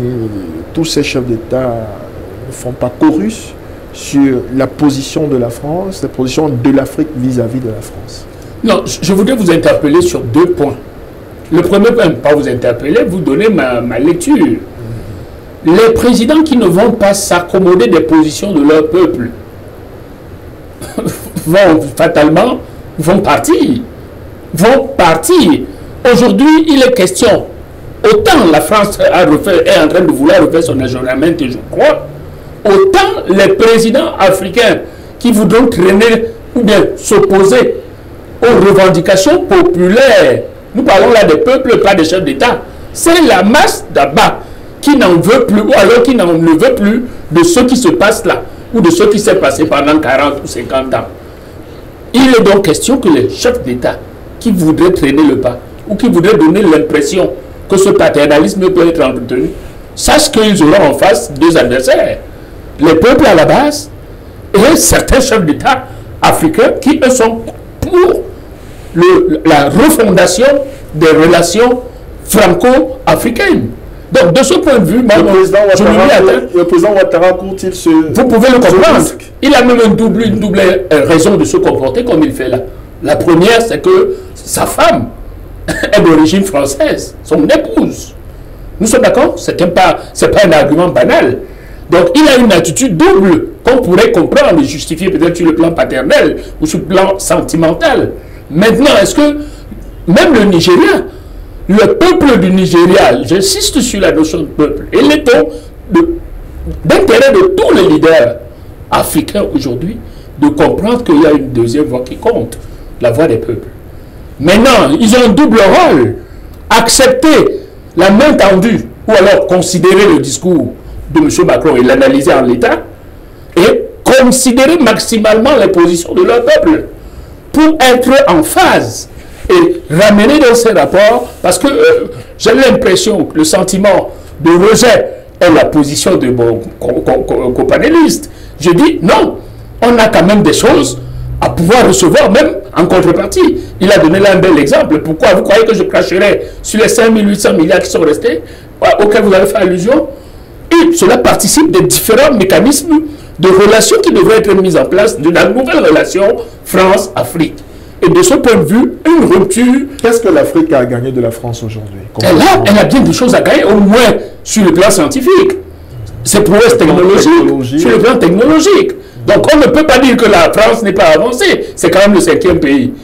tous ces chefs d'État ne font pas chorus sur la position de la France, la position de l'Afrique vis-à-vis de la France? Non, je voudrais vous interpeller sur 2 points. Le premier point, pas vous interpeller, vous donner ma lecture. Les présidents qui ne vont pas s'accommoder des positions de leur peuple vont partir. Aujourd'hui, il est question, autant la France est en train de vouloir refaire son ajournement, je crois, autant les présidents africains qui voudront traîner ou bien s'opposer aux revendications populaires. Nous parlons là des peuples, pas des chefs d'État. C'est la masse d'abord qui n'en veut plus, ou alors qui ne veut plus de ce qui se passe là, ou de ce qui s'est passé pendant 40 ou 50 ans. Il est donc question que les chefs d'État qui voudraient traîner le pas, ou qui voudraient donner l'impression que ce paternalisme peut être entretenu, sachent qu'ils auront en face 2 adversaires. Les peuples à la base et certains chefs d'État africains qui eux sont pour la refondation des relations franco-africaines. Donc, de ce point de vue, le président Ouattara court-il ce... Vous pouvez le comprendre. Il a même une double raison de se comporter comme il fait là. La première, c'est que sa femme est d'origine française, son épouse. Nous sommes d'accord? C'est pas un argument banal. Donc, il a une attitude double qu'on pourrait comprendre et justifier peut-être sur le plan paternel ou sur le plan sentimental. Maintenant, est-ce que même le Nigeria, le peuple du Nigeria, j'insiste sur la notion de peuple, et il est d'intérêt de tous les leaders africains aujourd'hui de comprendre qu'il y a une deuxième voix qui compte, la voix des peuples. Maintenant, ils ont un double rôle. Accepter la main tendue ou alors considérer le discours de M. Macron et l'analyser en l'état et considérer maximalement les positions de leur peuple pour être en phase et ramener dans ces rapports, parce que j'ai l'impression que le sentiment de rejet est la position de mon copanéliste. Je dis non, on a quand même des choses à pouvoir recevoir même en contrepartie. Il a donné là un bel exemple. Pourquoi vous croyez que je cracherai sur les 5800 milliards qui sont restés, auxquels vous avez fait allusion? Et cela participe des différents mécanismes de relations qui devraient être mis en place de la nouvelle relation France-Afrique. Et de ce point de vue, une rupture... Qu'est-ce que l'Afrique a gagné de la France aujourd'hui? Elle a bien des choses à gagner, au moins sur le plan scientifique. C'est prouesses technologiques, sur le plan technologique. Donc on ne peut pas dire que la France n'est pas avancée. C'est quand même le 5e pays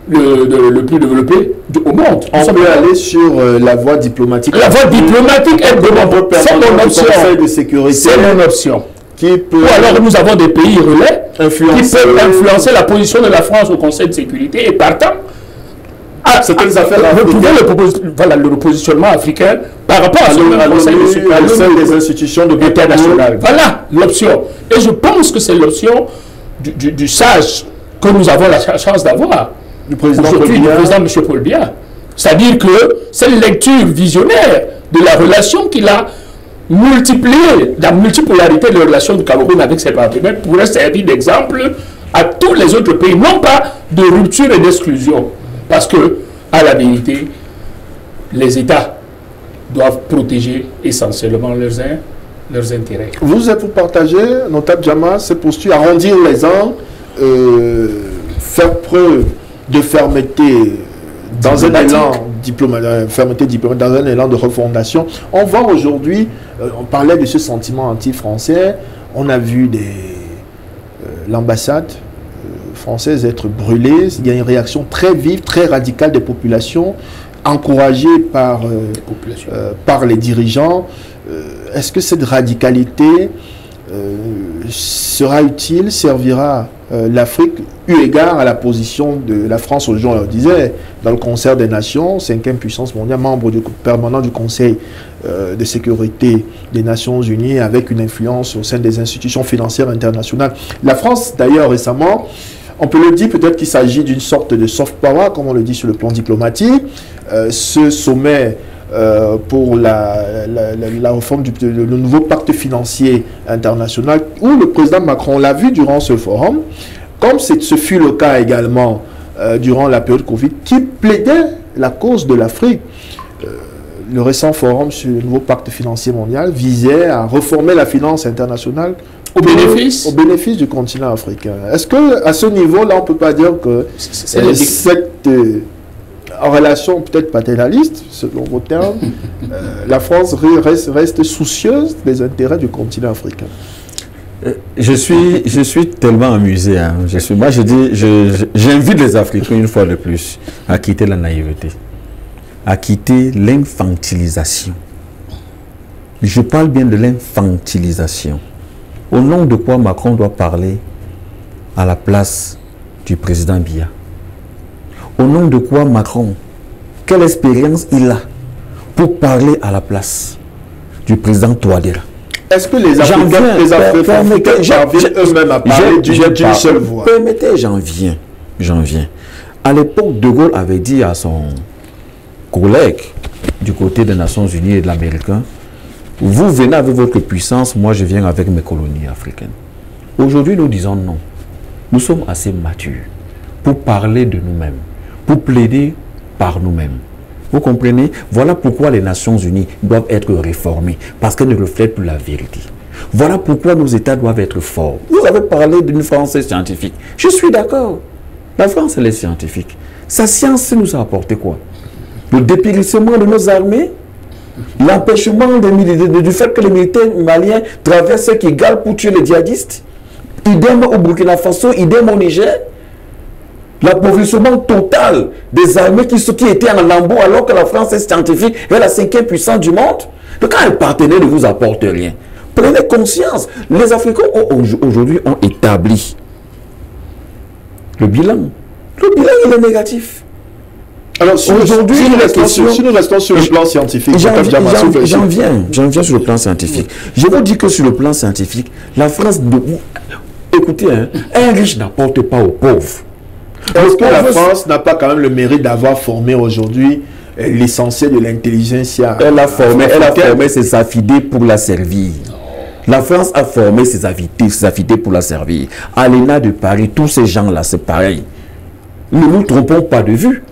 le plus développé au monde. On peut aller sur la voie diplomatique. La voie diplomatique est de mon option. C'est mon option. Ou alors nous avons des pays relais qui peuvent influencer la position de la France au Conseil de sécurité et partant certaines affaires retrouver le repositionnement africain par rapport à ce Conseil de sécurité des institutions internationales. Voilà l'option. Et je pense que c'est l'option du sage que nous avons la chance d'avoir. Aujourd'hui, du président M. Paul Biya. C'est-à-dire que cette lecture visionnaire de la relation qu'il a multipliée, la multipolarité de la relation du Cameroun avec ses partenaires pourrait servir d'exemple à tous les autres pays, non pas de rupture et d'exclusion. Parce que, à la vérité, les États doivent protéger essentiellement leurs intérêts. Vous partagez, notable Jama, ces postures, arrondir les angles, faire preuve de fermeté dans un élan diplomatique, dans un élan de refondation. On voit aujourd'hui, on parlait de ce sentiment anti-français, on a vu l'ambassade française être brûlée, il y a une réaction très vive, très radicale des populations, encouragée par les dirigeants. Est-ce que cette radicalité sera utile, servira l'Afrique, eu égard à la position de la France, aujourd'hui on leur disait, dans le concert des nations, 5e puissance mondiale, membre permanent du Conseil de sécurité des Nations Unies, avec une influence au sein des institutions financières internationales. La France, d'ailleurs, récemment, on peut le dire, peut-être qu'il s'agit d'une sorte de soft power, comme on le dit sur le plan diplomatique. Ce sommet pour la réforme le nouveau pacte financier international, où le président Macron l'a vu durant ce forum, comme ce fut le cas également durant la période Covid, qui plaidait la cause de l'Afrique. Le récent forum sur le nouveau pacte financier mondial visait à reformer la finance internationale au bénéfice du continent africain. Est-ce qu'à ce niveau-là, on ne peut pas dire que cette en relation peut-être paternaliste, selon vos termes, la France reste soucieuse des intérêts du continent africain? Je suis tellement amusé. Hein. Moi, j'invite les Africains une fois de plus à quitter la naïveté, à quitter l'infantilisation. Je parle bien de l'infantilisation. Au nom de quoi Macron doit parler à la place du président Biya? Au nom de quoi Macron, quelle expérience il a pour parler à la place du président Touadéra? Est-ce que les Africains parviennent eux-mêmes à parler d'une seule voix? Permettez, j'en viens. À l'époque, De Gaulle avait dit à son collègue du côté des Nations Unies et de l'Américain, vous venez avec votre puissance, moi je viens avec mes colonies africaines. Aujourd'hui, nous disons non. Nous sommes assez matures pour parler de nous-mêmes, pour plaider par nous-mêmes. Vous comprenez? Voilà pourquoi les Nations Unies doivent être réformées, parce qu'elles ne reflètent plus la vérité. Voilà pourquoi nos États doivent être forts. Vous avez parlé d'une France scientifique. Je suis d'accord. La France, elle est scientifique. Sa science nous a apporté quoi? Le dépérissement de nos armées, l'empêchement du fait que les militaires maliens traversent ce qui égale pour tuer les djihadistes. Idem au Burkina Faso, idem au Niger. L'appauvrissement total des armées qui étaient en lambeaux alors que la France est scientifique et la 5e puissance du monde. Donc quand un partenaire ne vous apporte rien, prenez conscience. Les Africains aujourd'hui ont établi le bilan. Le bilan, il est négatif. Alors, aujourd'hui, si nous restons sur le plan scientifique, j'en viens sur le plan scientifique. Je vous dis que sur le plan scientifique, la France, écoutez, hein, un riche n'apporte pas aux pauvres. Est-ce que la France n'a pas quand même le mérite d'avoir formé aujourd'hui l'essentiel de l'intelligentsia? Elle a formé ses affidés pour la servir. La France a formé ses affidés pour la servir. À l'ENA de Paris, tous ces gens-là, c'est pareil. Ne nous trompons pas de vue.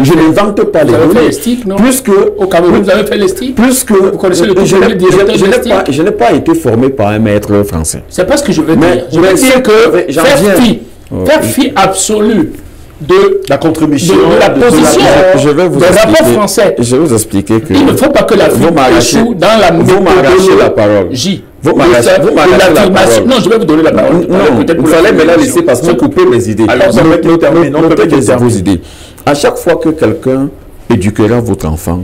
Je n'invente pas les données. Plus que au Cameroun, vous avez fait les sticks. Plus que vous connaissez le je n'ai pas été formé par un maître français. C'est pas ce que je veux dire. Je veux dire que faire fi absolue de la contribution, de la position des rapports français. Je vais vous expliquer que il ne faut pas que l'Afrique échoue dans la méthodologie la parole. Vous m'arrachez la parole. Non, je vais vous donner la parole. Non, il fallait me la laisser parce que vous coupez mes idées. Alors, notez vos idées. À chaque fois que quelqu'un éduquera votre enfant,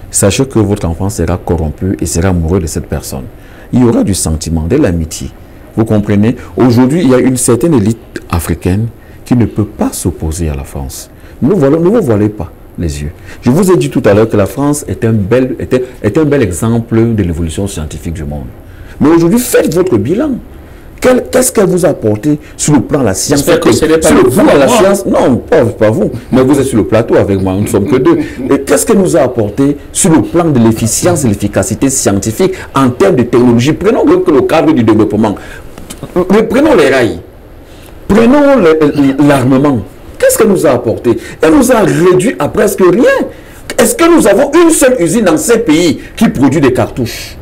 sachez que votre enfant sera corrompu et sera amoureux de cette personne. Il y aura du sentiment, de l'amitié. Vous comprenez? Aujourd'hui, il y a une certaine élite africaine qui ne peut pas s'opposer à la France. Ne vous voilez pas les yeux. Je vous ai dit tout à l'heure que la France est un bel exemple de l'évolution scientifique du monde. Mais aujourd'hui, faites votre bilan. Qu'est-ce qu'elle vous a apporté sur le plan de la science? J'espère que ce n'est pas le plan de la science. Non, pas vous. Mais vous êtes sur le plateau avec moi. Nous ne sommes que deux. Et qu'est-ce qu'elle nous a apporté sur le plan de l'efficience et l'efficacité scientifique en termes de technologie? Prenons le cadre du développement. Prenons les rails. Prenons l'armement. Qu'est-ce qu'elle nous a apporté? Elle nous a réduit à presque rien. Est-ce que nous avons une seule usine dans ces pays qui produit des cartouches?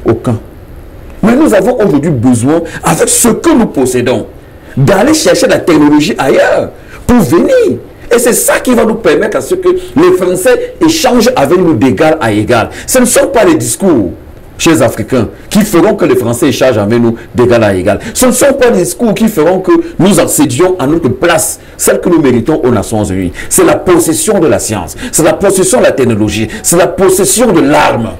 Aucun. Mais nous avons aujourd'hui besoin, avec ce que nous possédons, d'aller chercher la technologie ailleurs pour venir. Et c'est ça qui va nous permettre à ce que les Français échangent avec nous d'égal à égal. Ce ne sont pas les discours, chers Africains, qui feront que les Français échangent avec nous d'égal à égal. Ce ne sont pas les discours qui feront que nous accédions à notre place, celle que nous méritons aux Nations Unies. C'est la possession de la science, c'est la possession de la technologie, c'est la possession de l'arme,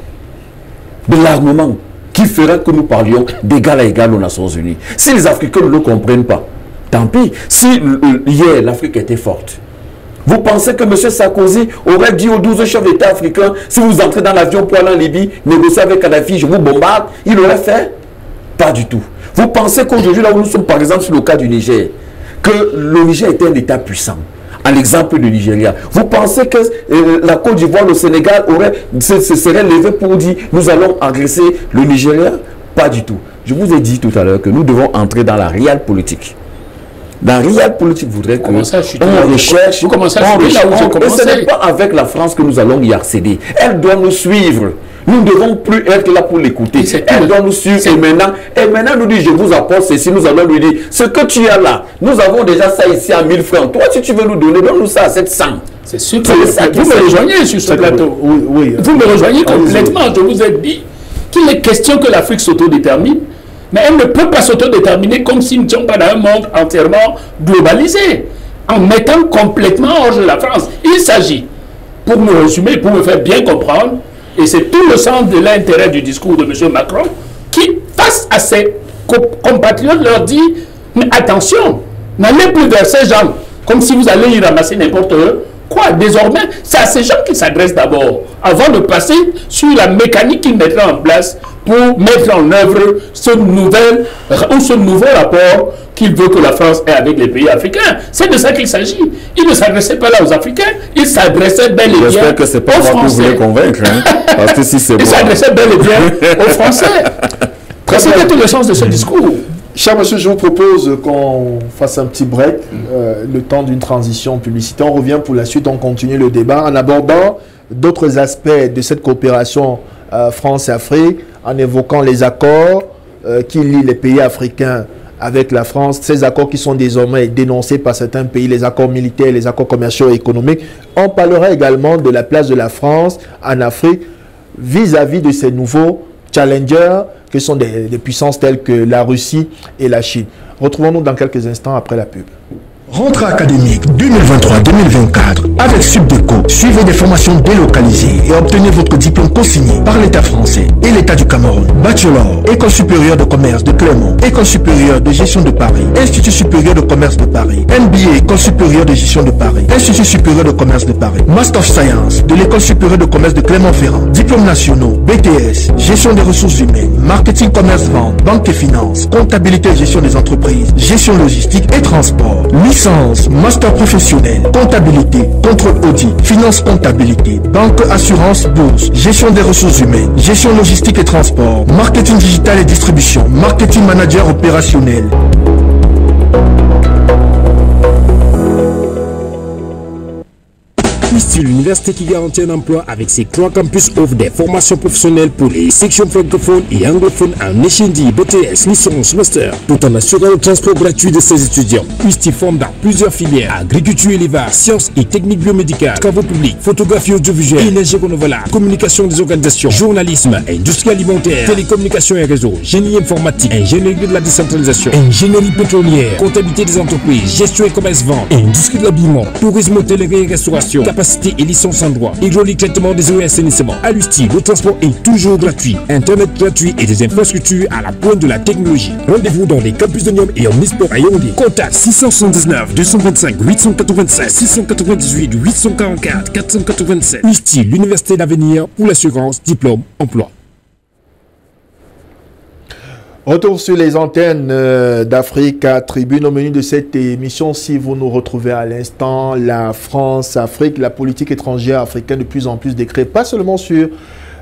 de l'armement, qui fera que nous parlions d'égal à égal aux Nations Unies. Si les Africains ne le comprennent pas, tant pis. Si hier l'Afrique était forte, vous pensez que M. Sarkozy aurait dit aux 12 chefs d'État africains, si vous entrez dans l'avion pour aller en Libye, négocier avec Kadhafi, je vous bombarde, il l'aurait fait? Pas du tout. Vous pensez qu'aujourd'hui, là où nous sommes, par exemple, sur le cas du Niger, que le Niger était un État puissant, à l'exemple du Nigeria. Vous pensez que la Côte d'Ivoire, le Sénégal se serait levé pour dire, nous allons agresser le Nigeria? Pas du tout. Je vous ai dit tout à l'heure que nous devons entrer dans la réelle politique. La réelle politique voudrait que on recherche, vous commencez à chuter là où j'ai commencé. Ce n'est pas avec la France que nous allons y accéder. Elle doit nous suivre. Nous ne devons plus être là pour l'écouter. Elle doit nous suivre. Et maintenant, nous dit, je vous apporte ceci. Nous allons lui dire, ce que tu as là, nous avons déjà ça ici à 1000 francs. Toi, si tu veux nous donner, donne-nous ça à 700. C'est sûr que vous me rejoignez sur ce plateau. Oui. Vous me rejoignez complètement. Je vous ai dit qu'il est question que l'Afrique s'autodétermine. Mais elle ne peut pas s'autodéterminer comme si nous ne sommes pas dans un monde entièrement globalisé, en mettant complètement hors de la France. Il s'agit, pour me résumer, pour me faire bien comprendre, et c'est tout le sens de l'intérêt du discours de M. Macron, qui, face à ses compatriotes, leur dit, mais attention, n'allez plus vers ces gens, comme si vous allez y ramasser n'importe où. Quoi, désormais, c'est à ces gens qui s'adressent d'abord, avant de passer sur la mécanique qu'ils mettraient en place pour mettre en œuvre ce nouveau rapport qu'il veut que la France ait avec les pays africains. C'est de ça qu'il s'agit. Il ne s'adressait pas là aux Africains, il s'adressait bel et bien aux Français. J'espère que c'est pas moi que vous voulez convaincre, hein, parce que si c'est il s'adressait bel et bien aux Français. C'était tout le sens de ce discours. Cher monsieur, je vous propose qu'on fasse un petit break, le temps d'une transition publicitaire. On revient pour la suite, on continue le débat en abordant d'autres aspects de cette coopération France-Afrique, en évoquant les accords qui lient les pays africains avec la France, ces accords qui sont désormais dénoncés par certains pays, les accords militaires, les accords commerciaux et économiques. On parlera également de la place de la France en Afrique vis-à-vis de ces nouveaux challengers que sont des puissances telles que la Russie et la Chine. Retrouvons-nous dans quelques instants après la pub. Rentrée académique 2023-2024 avec Subdeco. Suivez des formations délocalisées et obtenez votre diplôme consigné par l'État français et l'État du Cameroun. Bachelor, École supérieure de commerce de Clermont, École supérieure de gestion de Paris, Institut supérieur de commerce de Paris, MBA, École supérieure de gestion de Paris, Institut supérieur de commerce de Paris, Master of Science de l'École supérieure de commerce de Clermont-Ferrand, diplômes nationaux, BTS, gestion des ressources humaines, marketing, commerce, vente, banque et finance, comptabilité et gestion des entreprises, gestion logistique et transport. Licence, master professionnel, comptabilité, contrôle audit, finance comptabilité, banque, assurance, bourse, gestion des ressources humaines, gestion logistique et transport, marketing digital et distribution, marketing manager opérationnel. Ici, l'université qui garantit un emploi avec ses 3 campus offre des formations professionnelles pour les sections francophones et anglophones en HND, BTS, licence, master, tout en assurant le transport gratuit de ses étudiants. ISTI forme dans plusieurs filières, agriculture et élevage, sciences et techniques biomédicales, travaux publics, photographie audiovisuelle, énergie renouvelable, communication des organisations, journalisme, industrie alimentaire, télécommunications et réseaux, génie informatique, ingénierie de la décentralisation, ingénierie pétrolière, comptabilité des entreprises, gestion et commerce-vente, industrie de l'habillement, tourisme, hôtellerie et restauration, capacité et licence en droit, hydraulique, traitement des eaux et assainissement. À l'USTI, le transport est toujours gratuit, internet gratuit et des infrastructures à la pointe de la technologie. Rendez-vous dans les campus de Niom et Omnisport à Yaoundé. Contact 679 225 887 698 844 487. USTI, l'université d'avenir pour l'assurance, diplôme, emploi. Retour sur les antennes d'Africa Tribune. Au menu de cette émission, si vous nous retrouvez à l'instant, la France-Afrique, la politique étrangère africaine de plus en plus décrite, pas seulement sur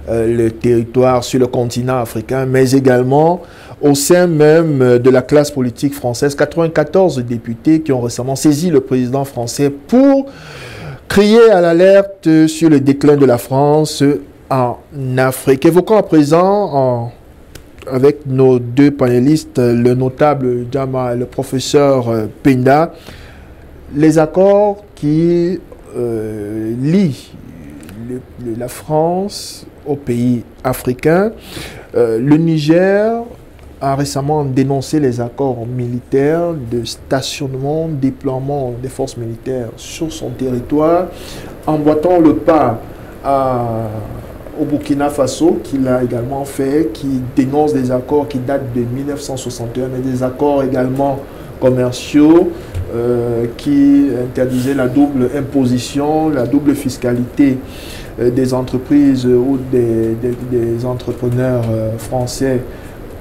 le territoire, sur le continent africain, mais également au sein même de la classe politique française. 94 députés qui ont récemment saisi le président français pour crier à l'alerte sur le déclin de la France en Afrique. Évoquons à présent avec nos 2 panélistes, le notable Djama et le professeur Penda, les accords qui lient la France aux pays africains. Le Niger a récemment dénoncé les accords militaires de stationnement, déploiement des forces militaires sur son territoire, emboîtant le pas au Burkina Faso, qu'il a également fait, qui dénonce des accords qui datent de 1961, mais des accords également commerciaux qui interdisaient la double imposition, la double fiscalité des entreprises ou des entrepreneurs français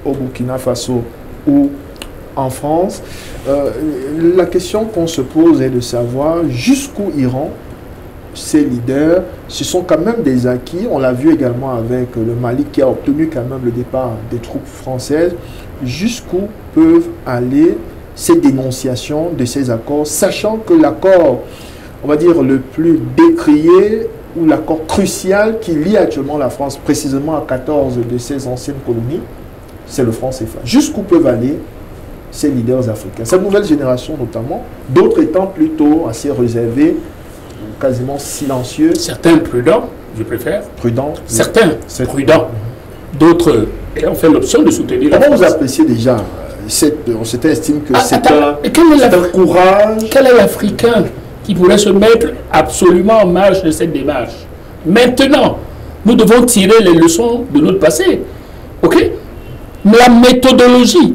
au Burkina Faso ou en France. La question qu'on se pose est de savoir jusqu'où iront ces leaders. Ce sont quand même des acquis. On l'a vu également avec le Mali qui a obtenu quand même le départ des troupes françaises. Jusqu'où peuvent aller ces dénonciations de ces accords, sachant que l'accord, on va dire, le plus décrié ou l'accord crucial qui lie actuellement la France précisément à 14 de ses anciennes colonies, c'est le franc CFA. Jusqu'où peuvent aller ces leaders africains, cette nouvelle génération notamment, d'autres étant plutôt assez réservés, quasiment silencieux. Certains prudents, je préfère. Prudents. Certains prudents. D'autres ont fait l'option de soutenir la France. Comment vous appréciez déjà on estime que c'est un courage. Quel est l'Africain qui pourrait se mettre absolument en marge de cette démarche? Maintenant, nous devons tirer les leçons de notre passé. Ok? La méthodologie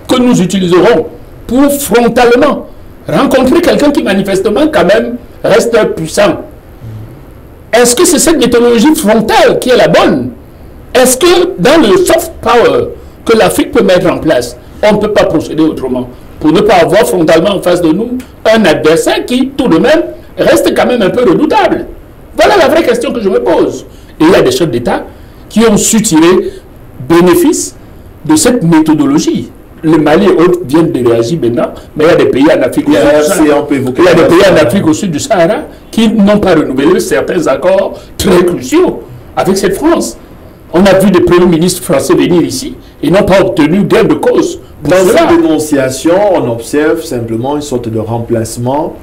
que nous utiliserons pour frontalement rencontrer quelqu'un qui manifestement quand même reste puissant. Est-ce que c'est cette méthodologie frontale qui est la bonne? Est-ce que dans le soft power que l'Afrique peut mettre en place, on ne peut pas procéder autrement pour ne pas avoir frontalement en face de nous un adversaire qui, tout de même, reste quand même un peu redoutable? Voilà la vraie question que je me pose. Et il y a des chefs d'État qui ont su tirer bénéfice de cette méthodologie. Le Mali et autres viennent de réagir maintenant, mais il y a des pays en Afrique au sud du Sahara qui n'ont pas renouvelé certains accords très cruciaux avec cette France. On a vu des premiers ministres français venir ici et n'ont pas obtenu gain de cause. Dans cette dénonciation, on observe simplement une sorte de remplacement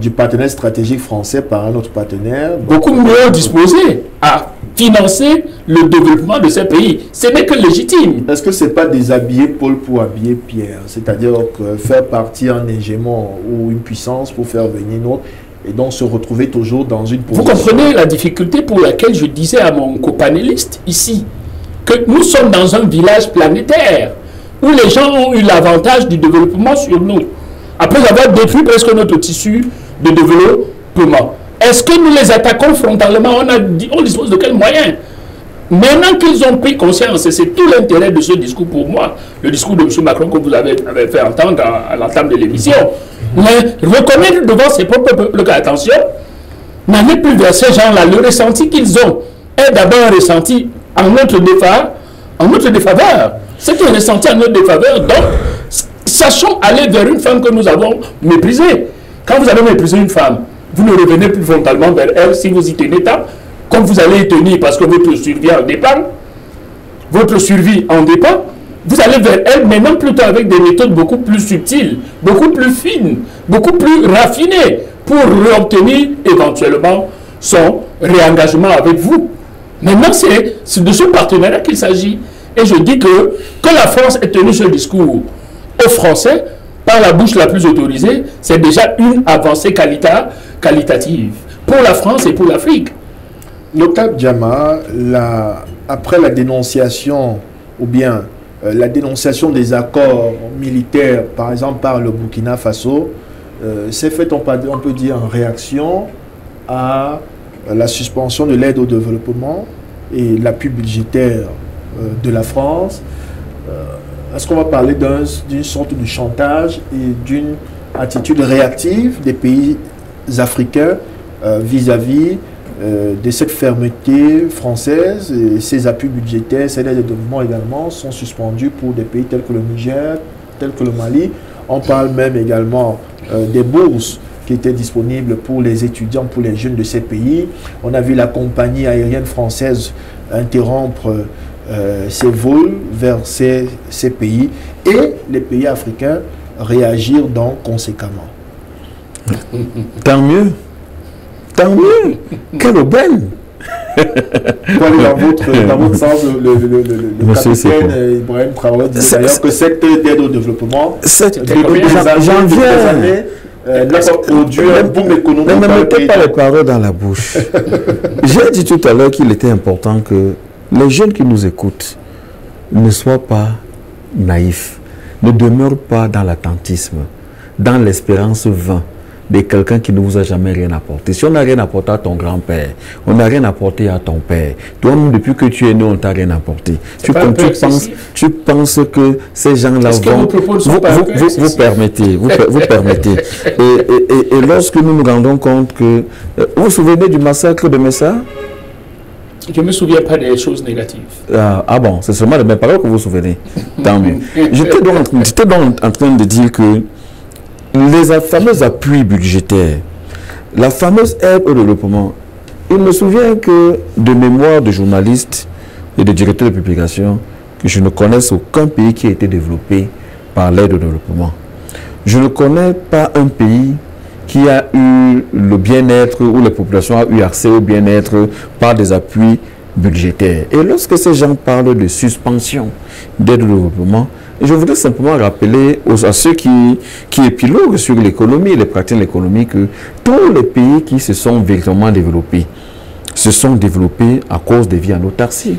du partenaire stratégique français par un autre partenaire. Beaucoup mieux disposé à financer le développement de ces pays. Ce n'est que légitime. Est-ce que ce n'est pas déshabiller Paul pour habiller Pierre? C'est-à-dire que faire partir un hégémon ou une puissance pour faire venir une autre et donc se retrouver toujours dans une position. Vous comprenez la difficulté pour laquelle je disais à mon copanéliste ici que nous sommes dans un village planétaire où les gens ont eu l'avantage du développement sur nous, après avoir détruit presque notre tissu de développement. Est-ce que nous les attaquons frontalement? On dispose de quels moyens? Maintenant qu'ils ont pris conscience, et c'est tout l'intérêt de ce discours pour moi, le discours de M. Macron que vous avez fait entendre à l'entame de l'émission, mais reconnaître devant ses propres peuples qu'attention, n'allez plus vers ces gens-là. Le ressenti qu'ils ont est d'abord un ressenti en notre défaveur. C'est un ressenti en notre défaveur. Donc, sachons aller vers une femme que nous avons méprisée. Quand vous avez méprisé une femme, vous ne revenez plus frontalement vers elle si vous y tenez tant, comme vous allez y tenir parce que votre survie en dépend. Votre survie en dépend. Vous allez vers elle maintenant plutôt avec des méthodes beaucoup plus subtiles, beaucoup plus fines, beaucoup plus raffinées pour obtenir éventuellement son réengagement avec vous. Maintenant, c'est de ce partenariat qu'il s'agit. Et je dis que la France ait tenu ce discours aux Français par la bouche la plus autorisée, c'est déjà une avancée qualitative pour la France et pour l'Afrique. Notable Diama, après la dénonciation ou bien la dénonciation des accords militaires, par exemple par le Burkina Faso, c'est fait, on peut dire, en réaction à la suspension de l'aide au développement et l'appui budgétaire de la France. Est-ce qu'on va parler d'une sorte de chantage et d'une attitude réactive des pays africains vis-à-vis de cette fermeté française? Et ces appuis budgétaires, ces aides de développement également sont suspendus pour des pays tels que le Niger, tels que le Mali. On parle même également des bourses qui étaient disponibles pour les étudiants, pour les jeunes de ces pays. On a vu la compagnie aérienne française interrompre ses vols vers ces pays et les pays africains réagir donc conséquemment. Tant mieux. Tant mieux. Quelle aubaine. Dans votre sens, le capitaine Ibrahim Traoré dit d'ailleurs que cette aide au développement, j'en viens. n'a pas produit un boom économique. Ne me mettez pas les paroles dans la bouche. J'ai dit tout à l'heure qu'il était important que les jeunes qui nous écoutent ne soient pas naïfs. ne demeure pas dans l'attentisme, dans l'espérance vaine de quelqu'un qui ne vous a jamais rien apporté. Si on n'a rien apporté à ton grand-père, on n'a rien apporté à ton père. Toi-même, depuis que tu es né, on ne t'a rien apporté. Tu penses que ces gens-là vont... Vous permettez. Et lorsque nous nous rendons compte que... vous vous souvenez du massacre de Messa? Je ne me souviens pas des choses négatives. Ah bon, c'est seulement de mes paroles que vous vous souvenez. Tant mieux. J'étais donc en train de dire que les fameux appuis budgétaires, la fameuse aide au développement, il me souvient que de mémoire de journalistes et de directeurs de publication, que je ne connaisse aucun pays qui a été développé par l'aide au développement. Je ne connais pas un pays qui a eu le bien-être, où la population a eu accès au bien-être par des appuis budgétaires. Et lorsque ces gens parlent de suspension d'aide au développement, je voudrais simplement rappeler à ceux qui épiloguent sur l'économie, les pratiques de l'économie, que tous les pays qui se sont véritablement développés se sont développés à cause des vies en autarcie.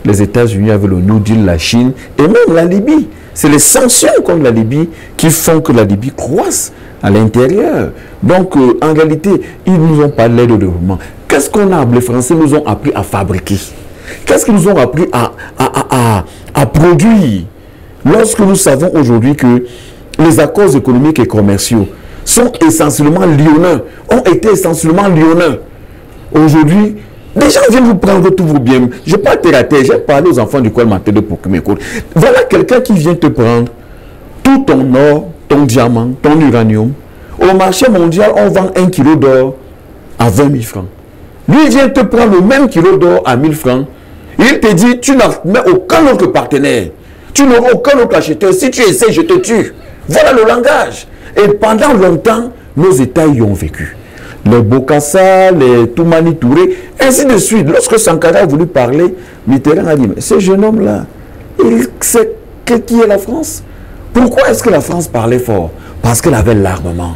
Les États-Unis avec le New Deal, la Chine et même la Libye. C'est les sanctions contre la Libye qui font que la Libye croisse à l'intérieur. Donc, en réalité, ils nous ont parlé de développement. Qu'est-ce qu'on a, les Français nous ont appris à fabriquer? Qu'est-ce qu'ils nous ont appris à produire? Lorsque nous savons aujourd'hui que les accords économiques et commerciaux sont essentiellement lyonnais, ont été essentiellement lyonnais. Aujourd'hui, les gens viennent vous prendre tous vos biens. Je ne vais pas terre à terre, j'ai parlé aux enfants du Col Matédo pour qu'ils m'écoutent. Voilà quelqu'un qui vient te prendre tout ton or, ton diamant, ton uranium. Au marché mondial, on vend 1 kilo d'or à 20 000 francs. Lui vient te prendre le même kilo d'or à 1000 francs. Il te dit, tu n'as aucun autre partenaire. Tu n'auras aucun autre acheteur. Si tu essaies, je te tue. Voilà le langage. Et pendant longtemps, nos États y ont vécu. Les Bokassa, les Toumani Touré, ainsi de suite. Lorsque Sankara a voulu parler, Mitterrand a dit, mais ce jeune homme-là, il sait qui est la France. Pourquoi est-ce que la France parlait fort? Parce qu'elle avait l'armement.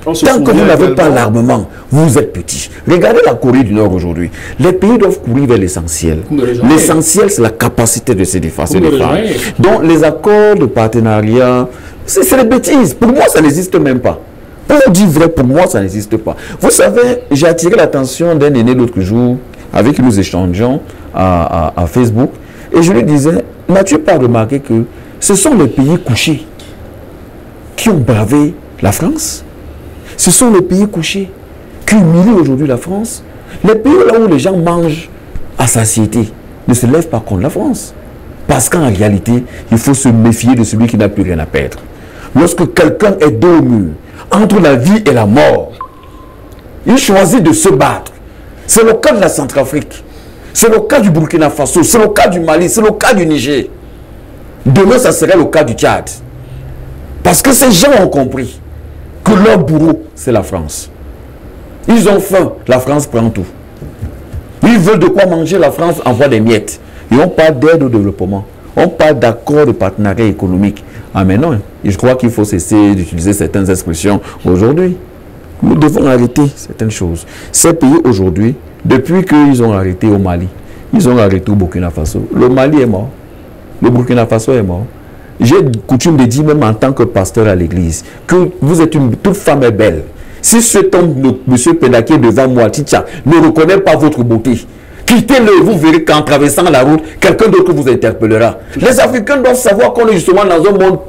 Tant que vous n'avez pas l'armement, vous êtes petit. Regardez la Corée du Nord aujourd'hui. Les pays doivent courir vers l'essentiel. L'essentiel, c'est la capacité de se défendre. Donc, les accords de partenariat, c'est des bêtises. Pour moi, ça n'existe même pas. Pour vous dire vrai, pour moi, ça n'existe pas. Vous savez, j'ai attiré l'attention d'un aîné l'autre jour, avec qui nous échangeons à Facebook, et je lui disais, n'as-tu pas remarqué que ce sont les pays couchés qui ont bravé la France? Ce sont les pays couchés qui humilient aujourd'hui la France. Les pays là où les gens mangent à satiété ne se lèvent pas contre la France. Parce qu'en réalité, il faut se méfier de celui qui n'a plus rien à perdre. Lorsque quelqu'un est dos au mur, entre la vie et la mort, il choisit de se battre. C'est le cas de la Centrafrique. C'est le cas du Burkina Faso. C'est le cas du Mali. C'est le cas du Niger. Demain, ça serait le cas du Tchad. Parce que ces gens ont compris que leur bourreau, c'est la France. Ils ont faim, la France prend tout. Ils veulent de quoi manger, la France envoie des miettes. Et on parle d'aide au développement. On parle d'accord de partenariat économique. Ah mais non, je crois qu'il faut cesser d'utiliser certaines expressions aujourd'hui. Nous devons arrêter certaines choses. Ces pays aujourd'hui, depuis qu'ils ont arrêté au Mali, ils ont arrêté au Burkina Faso. Le Mali est mort. Le Burkina Faso est mort. J'ai coutume de dire, même en tant que pasteur à l'église, que vous êtes toute femme est belle. Si cet homme, M. Pédaké, devant moi, Titia, ne reconnaît pas votre beauté, quittez-le, vous verrez qu'en traversant la route, quelqu'un d'autre vous interpellera. Les Africains doivent savoir qu'on est justement dans un monde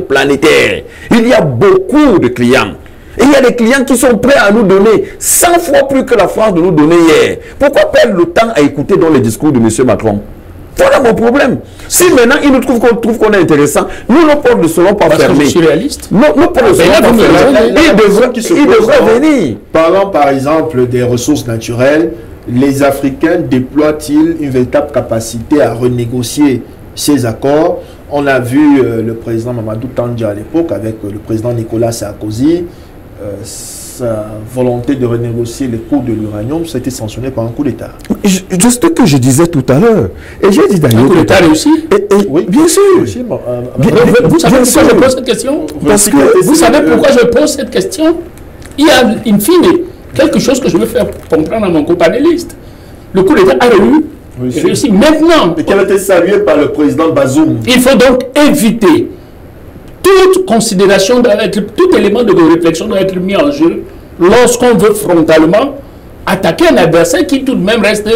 planétaire. Il y a beaucoup de clients. Et il y a des clients qui sont prêts à nous donner 100 fois plus que la France de nous donner hier. Pourquoi perdre le temps à écouter dans les discours de M. Macron? Voilà mon problème. Si maintenant il nous trouve qu'on est intéressant, nous nos portes ne seront pas fermées. Je suis réaliste. Nos portes ne seront pas fermées. Il devrait venir. Parlons par exemple des ressources naturelles. Les Africains déploient-ils une véritable capacité à renégocier ces accords? On a vu le président Mamadou Tandja à l'époque avec le président Nicolas Sarkozy. Sa volonté de renégocier les cours de l'uranium, ça a été sanctionné par un coup d'État. Juste ce que je disais tout à l'heure. Et j'ai dit d'ailleurs... Un coup d'État réussi? Oui, bien sûr. Vous savez pourquoi je pose cette question? Parce que vous savez pourquoi je pose cette question? Il y a, in fine, quelque chose que je veux faire comprendre à mon copanéliste. Le coup d'État a réussi maintenant. Et qui a été salué par le président Bazoum. Il faut donc éviter toute considération, tout élément de réflexion doit être mis en jeu lorsqu'on veut frontalement attaquer un adversaire qui tout de même reste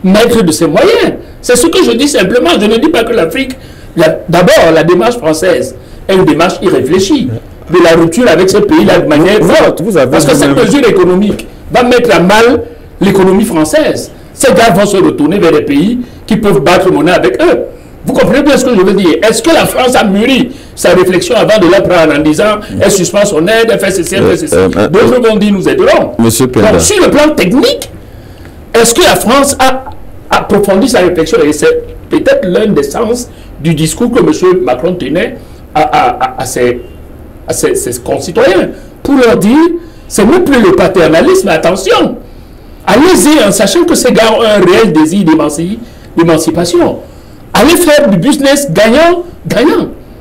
maître de ses moyens. C'est ce que je dis simplement. Je ne dis pas que l'Afrique... D'abord, la démarche française est une démarche irréfléchie de la rupture avec ce pays-là de manière forte. Parce que cette mesure économique va mettre à mal l'économie française. Ces gars vont se retourner vers les pays qui peuvent battre monnaie avec eux. Vous comprenez bien ce que je veux dire? Est-ce que la France a mûri sa réflexion avant de la prendre en disant elle suspend son aide, elle fait ceci, elle fait ceci? D'autres vont dire nous aiderons. Monsieur Penda. Donc, sur le plan technique, est-ce que la France a approfondi sa réflexion? Et c'est peut-être l'un des sens du discours que M. Macron tenait à ses concitoyens, pour leur dire, c'est même plus le paternalisme, attention. Allez-y en sachant que ces gars ont un réel désir d'émancipation. Allez faire du business gagnant.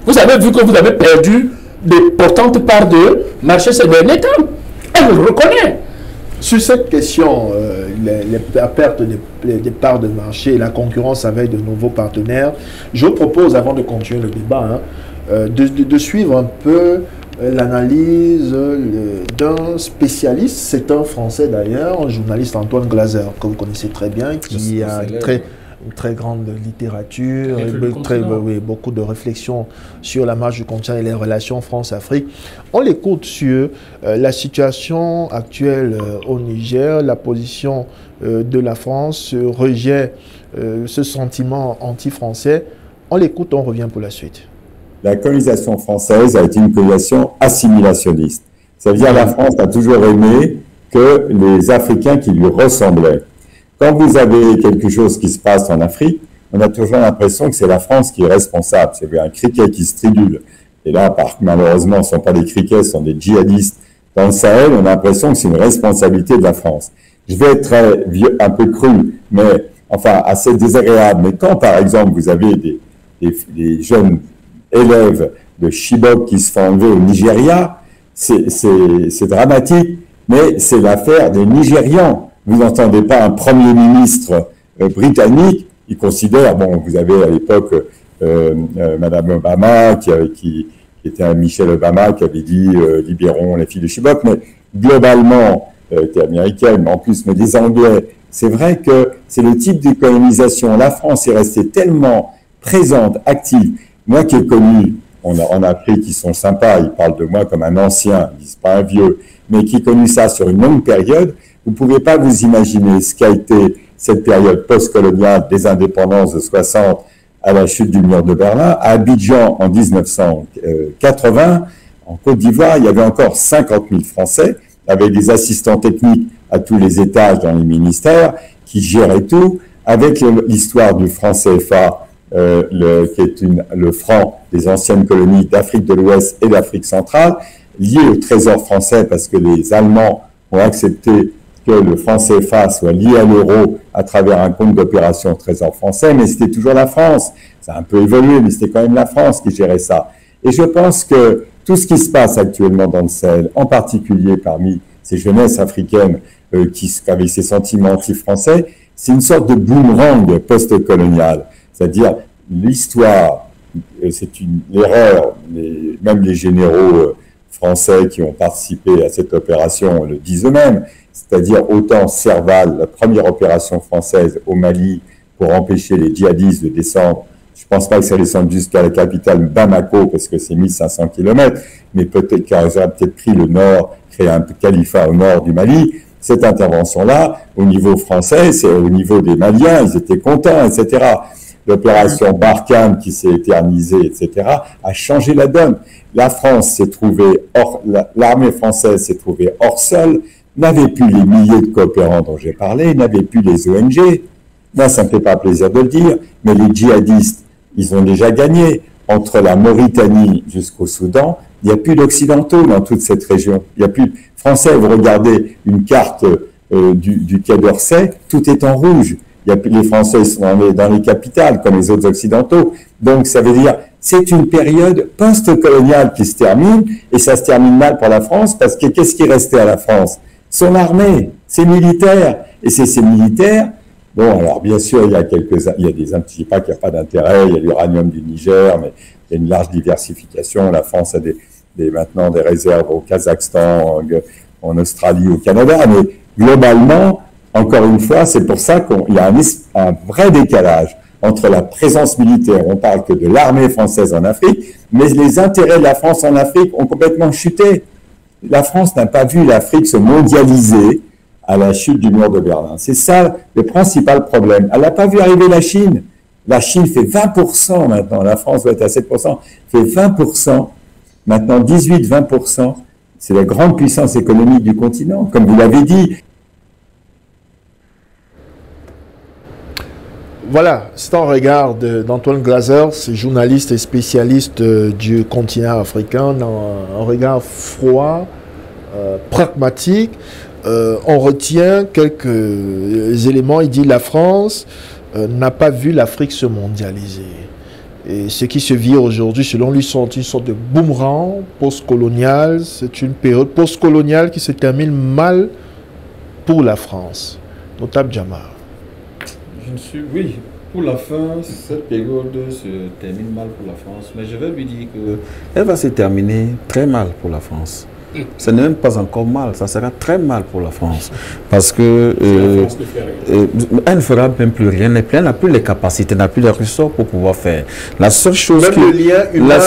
Vous avez vu que vous avez perdu d'importantes parts de marché ces derniers temps. Elle le reconnaît. Sur cette question, la perte des parts de marché, la concurrence avec de nouveaux partenaires, je vous propose, avant de continuer le débat, de suivre un peu l'analyse d'un spécialiste, c'est un Français d'ailleurs, un journaliste, Antoine Glaser, que vous connaissez très bien, qui a une très grande littérature, beaucoup de réflexions sur la marche du continent et les relations France-Afrique. On l'écoute sur la situation actuelle au Niger, la position de la France, ce rejet, ce sentiment anti-français. On l'écoute, on revient pour la suite. La colonisation française a été une colonisation assimilationniste. Ça veut dire que la France a toujours aimé que les Africains qui lui ressemblaient. Quand vous avez quelque chose qui se passe en Afrique, on a toujours l'impression que c'est la France qui est responsable. C'est un criquet qui se tridule. Et là, malheureusement, ce ne sont pas des criquets, ce sont des djihadistes. Dans le Sahel, on a l'impression que c'est une responsabilité de la France. Je vais être très vieux, un peu cru, mais enfin assez désagréable. Mais quand, par exemple, vous avez des jeunes élèves de Chibok qui se font enlever au Nigeria, c'est dramatique, mais c'est l'affaire des Nigérians. Vous n'entendez pas un Premier ministre britannique, il considère, bon, vous avez à l'époque Madame Obama, qui était un Michelle Obama, qui avait dit libérons les filles de Chibok, mais globalement, était américaine, mais en plus, mais des Anglais, c'est vrai que c'est le type de colonisation. La France est restée tellement présente, active. Moi qui ai connu, en Afrique, qui sont sympas, ils parlent de moi comme un ancien, ils disent pas un vieux, mais qui ai connu ça sur une longue période. Vous ne pouvez pas vous imaginer ce qu'a été cette période post-coloniale des indépendances de 60 à la chute du mur de Berlin. À Abidjan, en 1980, en Côte d'Ivoire, il y avait encore 50 000 Français, avec des assistants techniques à tous les étages dans les ministères, qui géraient tout, avec l'histoire du franc CFA, qui est le franc des anciennes colonies d'Afrique de l'Ouest et d'Afrique centrale, lié au trésor français, parce que les Allemands ont accepté que le franc CFA soit lié à l'euro à travers un compte d'opération trésor français, mais c'était toujours la France. Ça a un peu évolué, mais c'était quand même la France qui gérait ça. Et je pense que tout ce qui se passe actuellement dans le Sahel, en particulier parmi ces jeunesses africaines qui avaient ces sentiments anti-français, c'est une sorte de boomerang post-colonial. C'est-à-dire, l'histoire, c'est une erreur, même les généraux français qui ont participé à cette opération le disent eux-mêmes, c'est-à-dire autant Serval, la première opération française au Mali pour empêcher les djihadistes de descendre. Je ne pense pas que ça descende jusqu'à la capitale Bamako parce que c'est 1500 km, mais peut-être qu'ils auraient peut-être pris le nord, créé un califat au nord du Mali. Cette intervention-là, au niveau français, c'est au niveau des Maliens, ils étaient contents, etc. L'opération Barkhane qui s'est éternisée, etc., a changé la donne. La France s'est trouvée l'armée française s'est trouvée hors sol, n'avait plus les milliers de coopérants dont j'ai parlé, n'avait plus les ONG. Moi, ça me fait pas plaisir de le dire, mais les djihadistes, ils ont déjà gagné. Entre la Mauritanie jusqu'au Soudan, il n'y a plus d'Occidentaux dans toute cette région. Il n'y a plus de Français. Vous regardez une carte du Quai d'Orsay, tout est en rouge. Il y a plus, les Français sont dans les capitales, comme les autres Occidentaux. Donc, ça veut dire, c'est une période post-coloniale qui se termine, et ça se termine mal pour la France, parce que qu'est-ce qui restait à la France? Son armée, ses militaires. Et c'est ces militaires Bon, alors bien sûr, il y a des, je dis pas qu'il n'y a pas d'intérêt, il y a l'uranium du Niger, mais il y a une large diversification. La France a maintenant des réserves au Kazakhstan, en Australie, au Canada, mais globalement, encore une fois, c'est pour ça qu'il y a un vrai décalage entre la présence militaire, on parle que de l'armée française en Afrique, mais les intérêts de la France en Afrique ont complètement chuté. La France n'a pas vu l'Afrique se mondialiser à la chute du mur de Berlin. C'est ça le principal problème. Elle n'a pas vu arriver la Chine. La Chine fait 20% maintenant, la France doit être à 7%, fait 20%, maintenant 18-20%. C'est la grande puissance économique du continent, comme vous l'avez dit. Voilà, c'est un regard d'Antoine Glaser, journaliste et spécialiste du continent africain, un regard froid, pragmatique. On retient quelques éléments. Il dit la France n'a pas vu l'Afrique se mondialiser. Et ce qui se vit aujourd'hui, selon lui, sont une sorte de boomerang post-colonial. C'est une période post-coloniale qui se termine mal pour la France. Notable Djamar. Oui, pour la fin, cette période se termine mal pour la France, mais je vais lui dire qu'elle va se terminer très mal pour la France. Ce n'est même pas encore mal, ça sera très mal pour la France. Parce que elle ne fera même plus rien, elle n'a plus les capacités, n'a plus les ressorts pour pouvoir faire. La seule chose la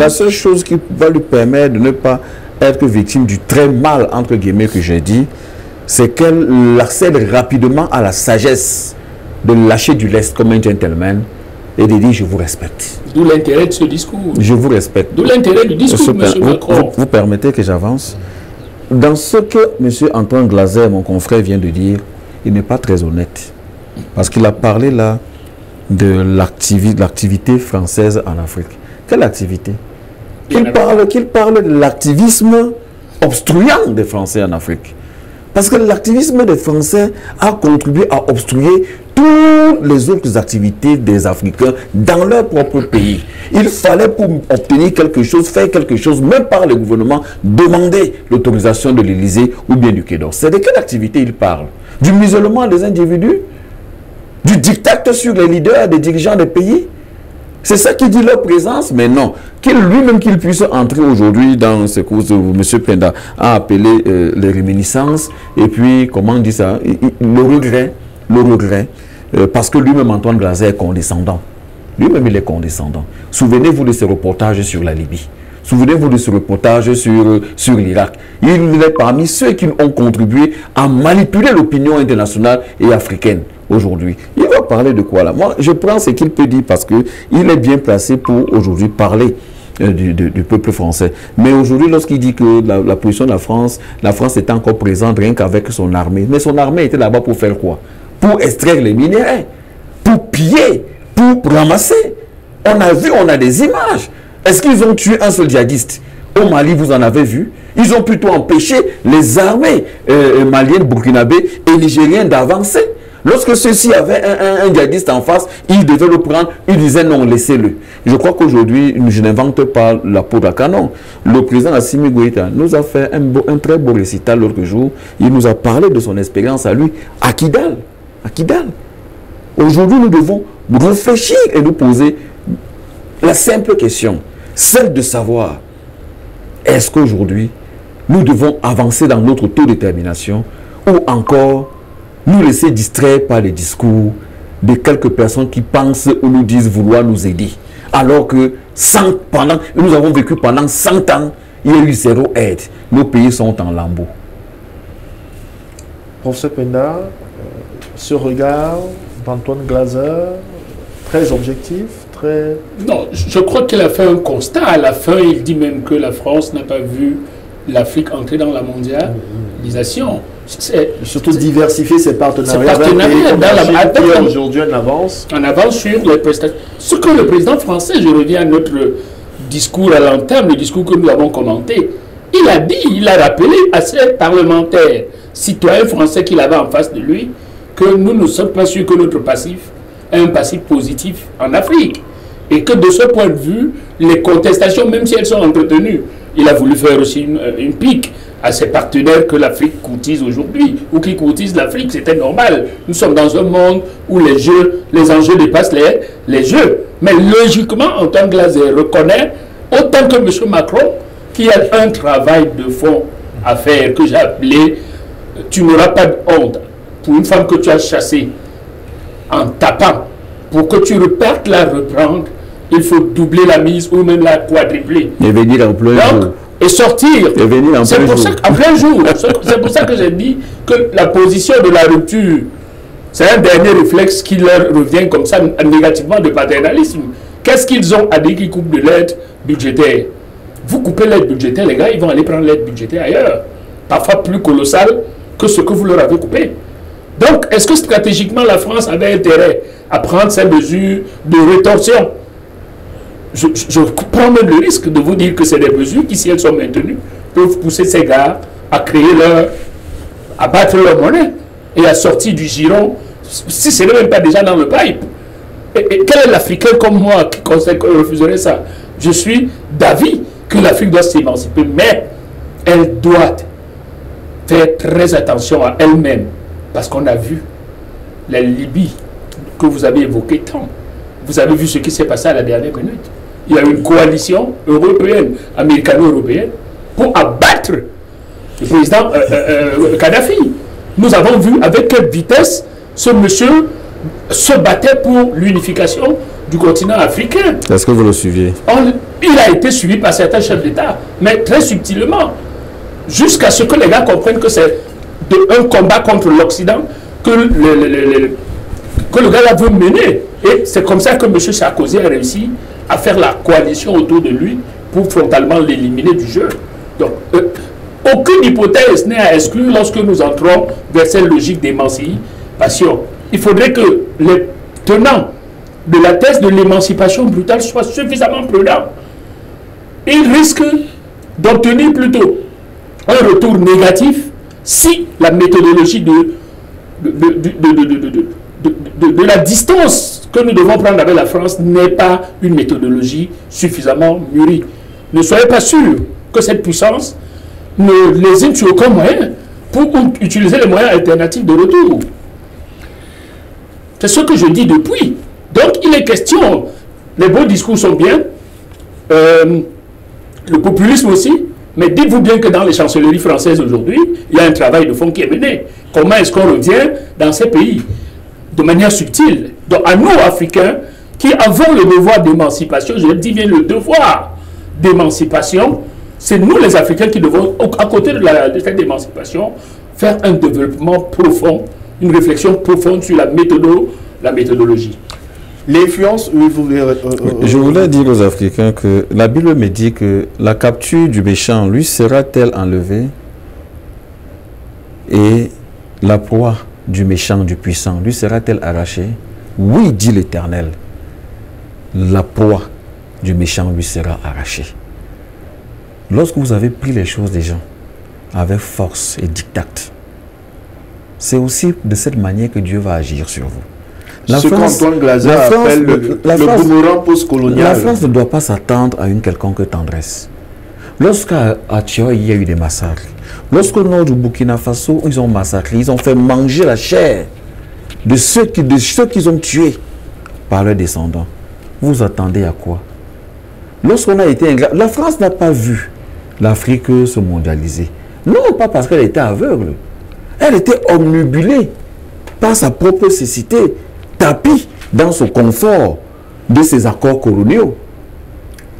seule chose qui va lui permettre de ne pas être victime du très mal, entre guillemets, que j'ai dit, c'est qu'elle accède rapidement à la sagesse de lâcher du lest comme un gentleman et de dire je vous respecte. D'où l'intérêt de ce discours. Je vous respecte. D'où l'intérêt du discours, M. Macron. Vous permettez que j'avance? Dans ce que M. Antoine Glaser, mon confrère, vient de dire, il n'est pas très honnête. Parce qu'il a parlé là de l'activité française en Afrique. Quelle activité? Qu'il parle de l'activisme obstruant des Français en Afrique. Parce que l'activisme des Français a contribué à obstruer toutes les autres activités des Africains dans leur propre pays. Il fallait, pour obtenir quelque chose, faire quelque chose, même par le gouvernement, demander l'autorisation de l'Élysée ou bien du Quai d'Orsay. C'est de quelle activité il parle? Du musulman des individus? Du diktat sur les leaders, des dirigeants des pays? C'est ça qui dit leur présence, mais non. Lui-même qu'il puisse entrer aujourd'hui dans ce que M. Penda a appelé les réminiscences, et puis, comment on dit ça, le regret, parce que lui-même, Antoine Glaser, est condescendant. Lui-même, il est condescendant. Souvenez-vous de ce reportage sur la Libye. Souvenez-vous de ce reportage sur l'Irak. Il est parmi ceux qui ont contribué à manipuler l'opinion internationale et africaine aujourd'hui. Il va parler de quoi là? Moi, je prends ce qu'il peut dire parce qu'il est bien placé pour aujourd'hui parler du peuple français. Mais aujourd'hui, lorsqu'il dit que la position de la France est encore présente rien qu'avec son armée. Mais son armée était là-bas pour faire quoi? Pour extraire les minéraux, pour piller, pour ramasser. On a vu, on a des images. Est-ce qu'ils ont tué un seul djihadiste? Au Mali, vous en avez vu. Ils ont plutôt empêché les armées maliennes, burkinabées et nigériennes d'avancer. Lorsque ceux-ci avaient un djihadiste en face, ils devaient le prendre, ils disaient non, laissez-le. Je crois qu'aujourd'hui, je n'invente pas la peau d'un canon. Le président Assimi Goïta nous a fait un très beau récital l'autre jour. Il nous a parlé de son expérience à lui, à Kidal. Aujourd'hui, nous devons réfléchir et nous poser la simple question, celle de savoir, est-ce qu'aujourd'hui, nous devons avancer dans notre autodétermination ou encore nous laisser distraire par les discours de quelques personnes qui pensent ou nous disent vouloir nous aider. Alors que nous avons vécu pendant 100 ans, il y a eu zéro aide. Nos pays sont en lambeaux. Professeur Penda, ce regard d'Antoine Glaser, très objectif, très... Non, je crois qu'il a fait un constat. À la fin, il dit même que la France n'a pas vu l'Afrique entrer dans la mondialisation. Surtout diversifier ses partenariats. Aujourd'hui, on avance. On avance sur les prestations. Ce que le président français, je reviens à notre discours à l'entame, le discours que nous avons commenté, il a dit, il a rappelé à ses parlementaires, citoyens français qu'il avait en face de lui, que nous ne sommes pas sûrs que notre passif est un passif positif en Afrique. Et que de ce point de vue, les contestations, même si elles sont entretenues, il a voulu faire aussi une pique à ses partenaires que l'Afrique courtise aujourd'hui, ou qui courtisent l'Afrique, c'était normal. Nous sommes dans un monde où les enjeux dépassent les jeux. Mais logiquement, Antoine Glaser reconnaît, autant que M. Macron, qu'il y a un travail de fond à faire, que j'ai appelé « Tu n'auras pas de honte pour une femme que tu as chassée en tapant. Pour que tu repartes la reprendre, il faut doubler la mise ou même la quadrupler. » Et venir en plein jour. Et sortir. Et venir en C'est plein pour jour. ça qu'en plein jour, c'est pour ça que j'ai dit que la position de la rupture, c'est un dernier réflexe qui leur revient comme ça négativement de paternalisme. Qu'est-ce qu'ils ont à dire qu'ils coupent de l'aide budgétaire? Vous coupez l'aide budgétaire, les gars, ils vont aller prendre l'aide budgétaire ailleurs. Parfois plus colossale que ce que vous leur avez coupé. Donc, est-ce que stratégiquement la France avait intérêt à prendre ces mesures de rétorsion? Je prends même le risque de vous dire que c'est des mesures qui, si elles sont maintenues, peuvent pousser ces gars à à battre leur monnaie et à sortir du giron, si ce n'est même pas déjà dans le pipe. Et quel est l'Africain comme moi qui refuserait ça? Je suis d'avis que l'Afrique doit s'émanciper, mais elle doit faire très attention à elle-même, parce qu'on a vu la Libye que vous avez évoquée tant. Vous avez vu ce qui s'est passé à la dernière minute. Il y a une coalition européenne, américano-européenne, pour abattre le président Kadhafi. Nous avons vu avec quelle vitesse ce monsieur se battait pour l'unification du continent africain. Est-ce que vous le suiviez? Il a été suivi par certains chefs d'État, mais très subtilement, jusqu'à ce que les gars comprennent que c'est un combat contre l'Occident que le gars là veut mener. Et c'est comme ça que M. Sarkozy a réussi à faire la coalition autour de lui pour frontalement l'éliminer du jeu. Donc, aucune hypothèse n'est à exclure lorsque nous entrons vers cette logique d'émancipation. Il faudrait que les tenants de la thèse de l'émancipation brutale soient suffisamment prudents. Ils risquent d'obtenir plutôt un retour négatif si la méthodologie de la distance que nous devons prendre avec la France n'est pas une méthodologie suffisamment mûrie. Ne soyez pas sûrs que cette puissance ne lésine sur aucun moyen pour utiliser les moyens alternatifs de retour. C'est ce que je dis depuis. Donc il est question, les beaux discours sont bien, le populisme aussi, mais dites-vous bien que dans les chancelleries françaises aujourd'hui, il y a un travail de fond qui est mené. Comment est-ce qu'on revient dans ces pays de manière subtile? Donc à nous, Africains, qui avons le devoir d'émancipation, je dis bien le devoir d'émancipation, c'est nous les Africains qui devons, à côté de cette émancipation, faire un développement profond, une réflexion profonde sur la méthodologie. L'influence, je voulais dire aux Africains que la Bible me dit que la capture du méchant lui sera-t-elle enlevée et la proie du méchant, du puissant, lui sera-t-elle arrachée? Oui, dit l'Éternel, la proie du méchant lui sera arrachée. Lorsque vous avez pris les choses des gens avec force et diktat, c'est aussi de cette manière que Dieu va agir sur vous. Ce qu'Antoine Glaser appelle le boomerang post-colonial. La France ne doit pas s'attendre à une quelconque tendresse. Lorsqu'à Tchao, il y a eu des massacres, lorsqu'au nord du Burkina Faso, ils ont massacré, ils ont fait manger la chair de ceux qu'ils ont tués par leurs descendants. Vous attendez à quoi? Lorsqu'on a été ingrat, la France n'a pas vu l'Afrique se mondialiser. Non, pas parce qu'elle était aveugle. Elle était omnibulée par sa propre cécité, tapie dans son confort de ses accords coloniaux.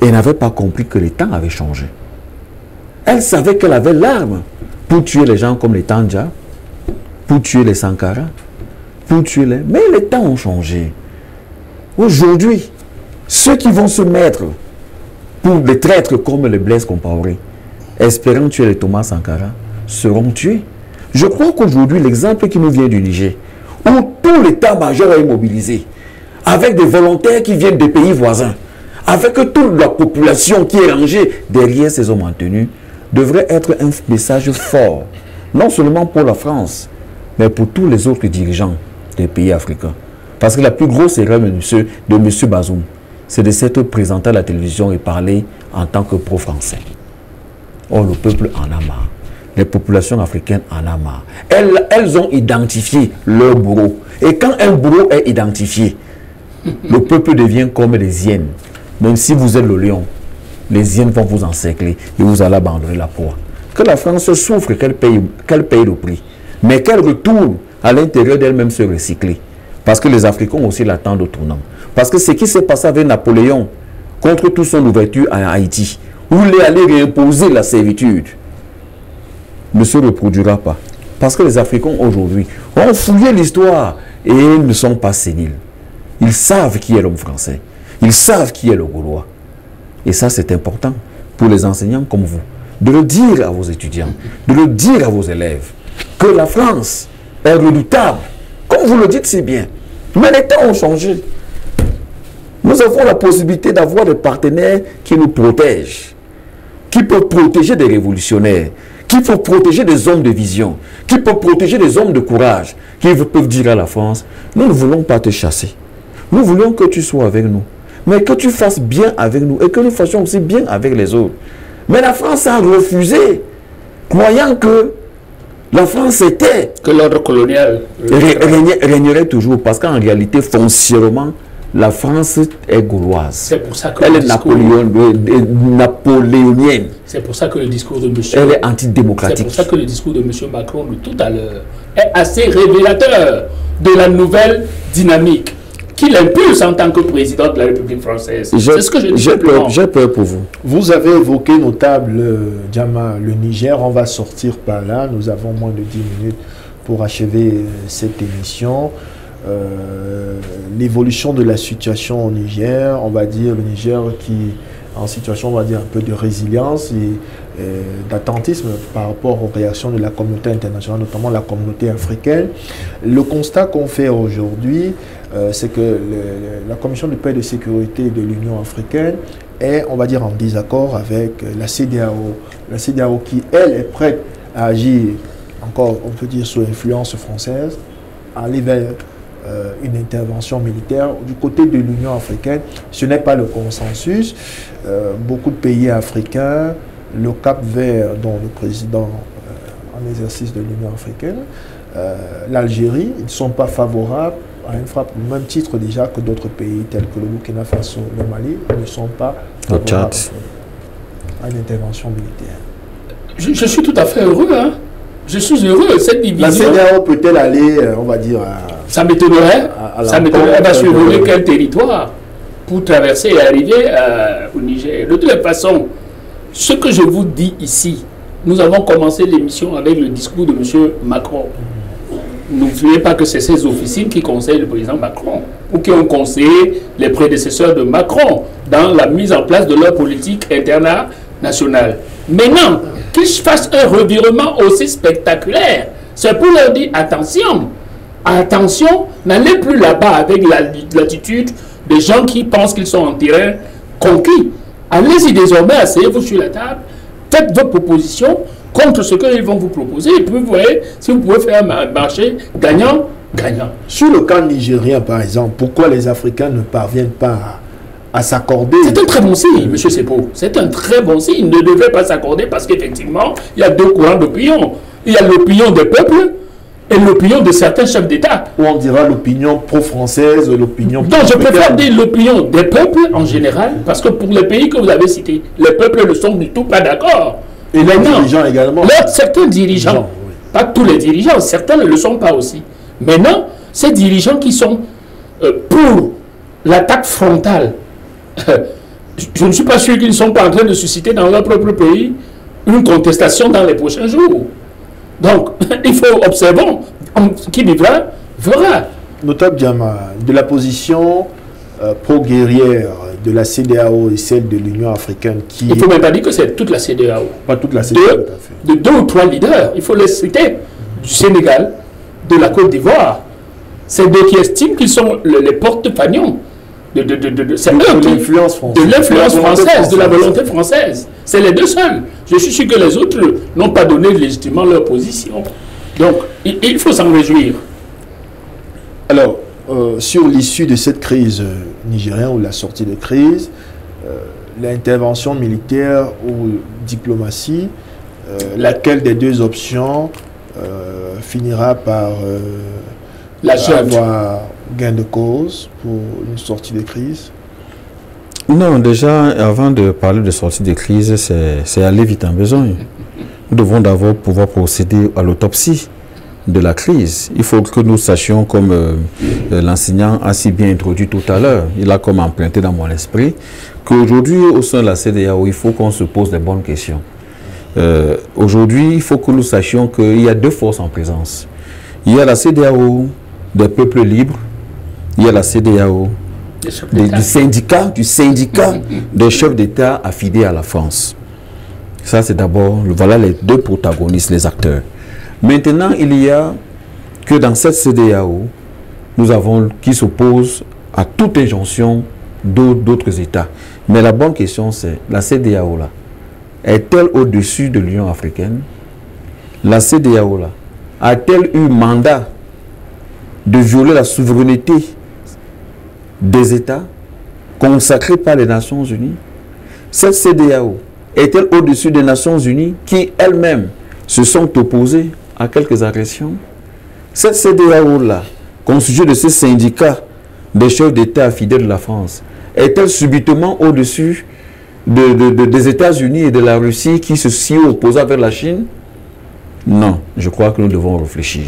Et elle n'avait pas compris que les temps avaient changé. Elle savait qu'elle avait l'arme pour tuer les gens comme les Tandja, pour tuer les Sankara, pour tuer les... Mais les temps ont changé. Aujourd'hui, ceux qui vont se mettre pour des traîtres comme les Blaise Compaoré, espérant tuer les Thomas Sankara, seront tués. Je crois qu'aujourd'hui, l'exemple qui nous vient du Niger, où tout l'état-major est mobilisé, avec des volontaires qui viennent des pays voisins, avec toute la population qui est rangée derrière ces hommes en tenue, devrait être un message fort, non seulement pour la France, mais pour tous les autres dirigeants des pays africains. Parce que la plus grosse erreur de M. Bazoum, c'est de s'être présenté à la télévision et parler en tant que pro-français. Or, le peuple en a marre. les populations africaines en ont marre. Elles ont identifié leur bourreau. Et quand un bourreau est identifié, le peuple devient comme les hyènes. Même si vous êtes le lion, les hyènes vont vous encercler et vous allez abandonner la proie. Que la France souffre, qu'elle paye le prix, mais qu'elle retourne à l'intérieur d'elle-même se recycler. Parce que les Africains aussi l'attendent au tournant. Parce que ce qui s'est passé avec Napoléon, contre toute son ouverture à Haïti, où il est allé réimposer la servitude, ne se reproduira pas. Parce que les Africains aujourd'hui ont fouillé l'histoire et ils ne sont pas séniles. Ils savent qui est l'homme français. Ils savent qui est le Gaulois. Et ça, c'est important pour les enseignants comme vous, de le dire à vos étudiants, de le dire à vos élèves, que la France est redoutable. Comme vous le dites si bien. Mais les temps ont changé. Nous avons la possibilité d'avoir des partenaires qui nous protègent, qui peuvent protéger des révolutionnaires, qui peuvent protéger des hommes de vision, qui peuvent protéger des hommes de courage, qui peuvent dire à la France, nous ne voulons pas te chasser. Nous voulons que tu sois avec nous, mais que tu fasses bien avec nous et que nous fassions aussi bien avec les autres. Mais la France a refusé, croyant que la France était... Que l'ordre colonial régnerait toujours, parce qu'en réalité, foncièrement, la France est gauloise. C'est pour ça que elle est napoléonienne. C'est pour ça que le discours de monsieur... Elle est antidémocratique. C'est pour ça que le discours de monsieur Macron de tout à l'heure est assez révélateur de la nouvelle dynamique qu'il impulse en tant que président de la République française. C'est ce que je dis simplement. J'ai peur pour vous. Vous avez évoqué notable, Diama, le Niger. On va sortir par là. Nous avons moins de 10 minutes pour achever cette émission. L'évolution de la situation au Niger, on va dire le Niger qui est en situation, on va dire, un peu de résilience et d'attentisme par rapport aux réactions de la communauté internationale, notamment la communauté africaine. Le constat qu'on fait aujourd'hui, c'est que la Commission de paix et de sécurité de l'Union africaine est, on va dire, en désaccord avec la CEDEAO. La CEDEAO qui, elle, est prête à agir, encore, on peut dire, sous influence française, à aller vers une intervention militaire. Du côté de l'Union africaine, ce n'est pas le consensus. Beaucoup de pays africains, le Cap Vert, dont le président en exercice de l'Union africaine, l'Algérie, ils ne sont pas favorables à une frappe au même titre déjà que d'autres pays tels que le Burkina Faso, le Mali, ne sont pas favorables à une intervention militaire. Je suis tout à fait heureux, hein. Je suis heureux, cette division. La CEDEAO peut-elle aller, on va dire, ça m'étonnerait. Ça m'étonnerait. Elle va survoler quel territoire pour traverser et arriver au Niger. De toute façon, ce que je vous dis ici, nous avons commencé l'émission avec le discours de M. Macron. N'oubliez pas que c'est ces officines qui conseillent le président Macron ou qui ont conseillé les prédécesseurs de Macron dans la mise en place de leur politique internationale. Maintenant, qu'ils fassent un revirement aussi spectaculaire, c'est pour leur dire attention, attention, n'allez plus là-bas avec l'attitude des gens qui pensent qu'ils sont en terrain conquis. Allez-y désormais, asseyez-vous sur la table, faites vos propositions contre ce qu'ils vont vous proposer, et puis vous voyez si vous pouvez faire un marché gagnant-gagnant. Sur le cas nigérien, par exemple, pourquoi les Africains ne parviennent pas à s'accorder? C'est un très bon signe, M. Sepo. C'est un très bon signe. Ils ne devraient pas s'accorder parce qu'effectivement, il y a deux courants d'opinion. Il y a l'opinion des peuples et l'opinion de certains chefs d'État. Ou on dira l'opinion pro-française, l'opinion... Donc je préfère dire l'opinion des peuples en général, parce que pour les pays que vous avez cités, les peuples ne sont du tout pas d'accord. Et les dirigeants également. Certains dirigeants, oui. Pas tous les dirigeants, certains ne le sont pas aussi. Maintenant, ces dirigeants qui sont pour l'attaque frontale, je ne suis pas sûr qu'ils ne sont pas en train de susciter dans leur propre pays une contestation dans les prochains jours. Donc, il faut observer, qui vivra, verra. Notable Diama, de la position pro-guerrière de la CEDEAO et celle de l'Union africaine qui... Il ne faut même pas dire que c'est toute la CEDEAO. Pas toute la CEDEAO, tout à fait. De deux ou trois leaders, il faut les citer, du Sénégal, de la Côte d'Ivoire. C'est deux qui estiment qu'ils sont les porte-pagnons de l'influence française, de la volonté française. C'est les deux seuls. Je suis sûr que les autres n'ont pas donné légitimement leur position. Donc, il faut s'en réjouir. Alors, sur l'issue de cette crise nigérienne ou la sortie de crise, l'intervention militaire ou diplomatie, laquelle des deux options finira par avoir gain de cause pour une sortie de crise? Non, déjà, avant de parler de sortie de crise, c'est aller vite en besoin. Nous devons d'abord pouvoir procéder à l'autopsie de la crise. Il faut que nous sachions, comme l'enseignant a si bien introduit tout à l'heure, il a comme emprunté dans mon esprit, qu'aujourd'hui, au sein de la CEDEAO, il faut qu'on se pose des bonnes questions. Aujourd'hui, il faut que nous sachions qu'il y a deux forces en présence. Il y a la CEDEAO des peuples libres, il y a la CEDEAO du syndicat des chefs d'État affidés à la France. Ça, c'est d'abord, voilà les deux protagonistes, les acteurs. Maintenant, il y a que dans cette CEDEAO, nous avons qui s'oppose à toute injonction d'autres États. Mais la bonne question, c'est, la CEDEAO là, est-elle au-dessus de l'Union africaine? La CEDEAO là, a-t-elle eu mandat de violer la souveraineté des États consacrés par les Nations Unies? Cette CEDEAO est-elle au-dessus des Nations Unies qui elles-mêmes se sont opposées à quelques agressions? Cette CEDEAO-là, constituée de ces syndicats des chefs d'État fidèles de la France, est-elle subitement au-dessus des États-Unis et de la Russie qui se sont opposés avec la Chine? Non, je crois que nous devons réfléchir.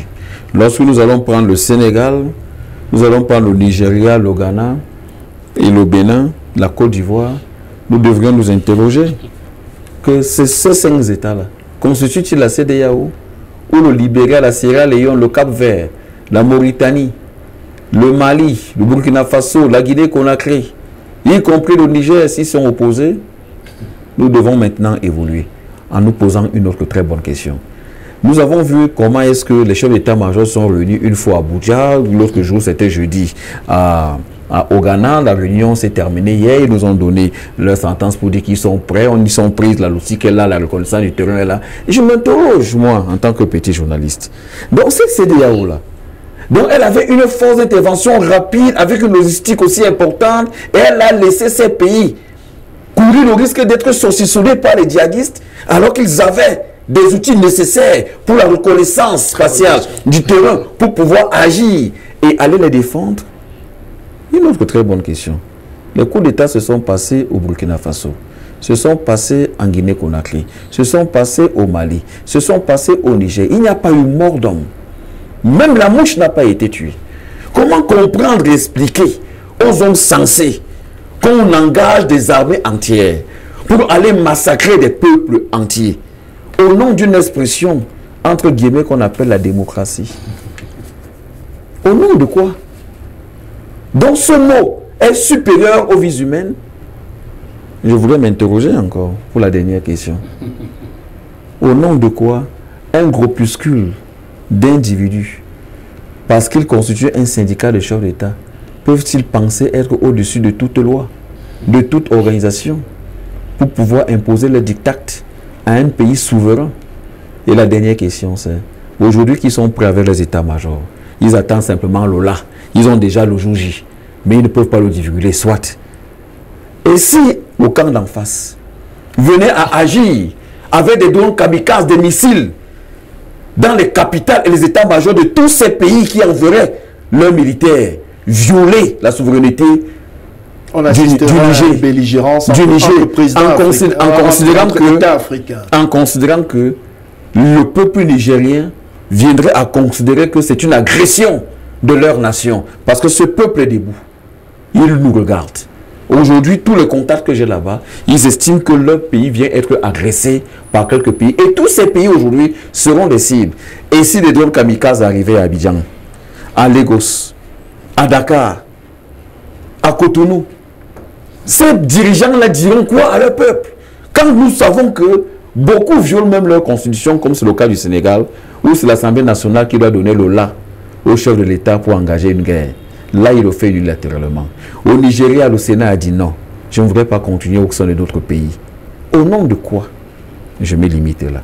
Lorsque nous allons prendre le Sénégal, nous allons prendre le Nigeria, le Ghana et le Bénin, la Côte d'Ivoire, nous devrions nous interroger que ces 5 États-là constituent-ils la CEDEAO, ou le Libéria, la Sierra Leone, le Cap-Vert, la Mauritanie, le Mali, le Burkina Faso, la Guinée-Conakry, y compris le Niger, s'ils sont opposés? Nous devons maintenant évoluer en nous posant une autre très bonne question. Nous avons vu comment est-ce que les chefs d'état-major sont réunis une fois à Abuja. L'autre jour, c'était jeudi au Ghana. La réunion s'est terminée hier. Ils nous ont donné leur sentence pour dire qu'ils sont prêts. On y sont pris, la logistique est là, la reconnaissance du terrain est là. Et je m'interroge, moi, en tant que petit journaliste. Donc, cette CEDEAO-là, donc elle avait une force d'intervention rapide avec une logistique aussi importante et elle a laissé ces pays courir le risque d'être saucissonnés par les djihadistes alors qu'ils avaient des outils nécessaires pour la reconnaissance spatiale du terrain pour pouvoir agir et aller les défendre. Une autre très bonne question. Les coups d'État se sont passés au Burkina Faso, se sont passés en Guinée-Conakry, se sont passés au Mali, se sont passés au Niger. Il n'y a pas eu mort d'homme. Même la mouche n'a pas été tuée. Comment comprendre et expliquer aux hommes sensés qu'on engage des armées entières pour aller massacrer des peuples entiers au nom d'une expression, entre guillemets, qu'on appelle la démocratie? Au nom de quoi? Donc ce mot est supérieur aux vies humaines? Je voudrais m'interroger encore pour la dernière question. Au nom de quoi un groupuscule d'individus, parce qu'ils constituent un syndicat de chefs d'État, peuvent-ils penser être au-dessus de toute loi, de toute organisation, pour pouvoir imposer les diktats à un pays souverain? Et la dernière question, c'est, aujourd'hui qu'ils sont prêts avec les états-majors, ils attendent simplement l'OLA, ils ont déjà le jour J, mais ils ne peuvent pas le divulguer, soit. Et si le camp d'en face venait à agir avec des drones kamikazes, des missiles, dans les capitales et les états-majors de tous ces pays qui enverraient leurs militaires violer la souveraineté on assistera à une belligérance du Niger, en considérant que le peuple nigérien viendrait à considérer que c'est une agression de leur nation, parce que ce peuple est debout, il nous regarde. Aujourd'hui, tous les contacts que j'ai là-bas, ils estiment que leur pays vient être agressé par quelques pays. Et tous ces pays aujourd'hui seront des cibles. Et si des drones kamikazes arrivaient à Abidjan, à Lagos, à Dakar, à Cotonou, ces dirigeants-là diront quoi à leur peuple? Quand nous savons que beaucoup violent même leur constitution, comme c'est le cas du Sénégal, où c'est l'Assemblée nationale qui doit donner le là au chef de l'État pour engager une guerre. Là, il le fait unilatéralement. Au Nigeria, le Sénat a dit non, je ne voudrais pas continuer au sein de d'autres pays. Au nom de quoi? Je me limite là.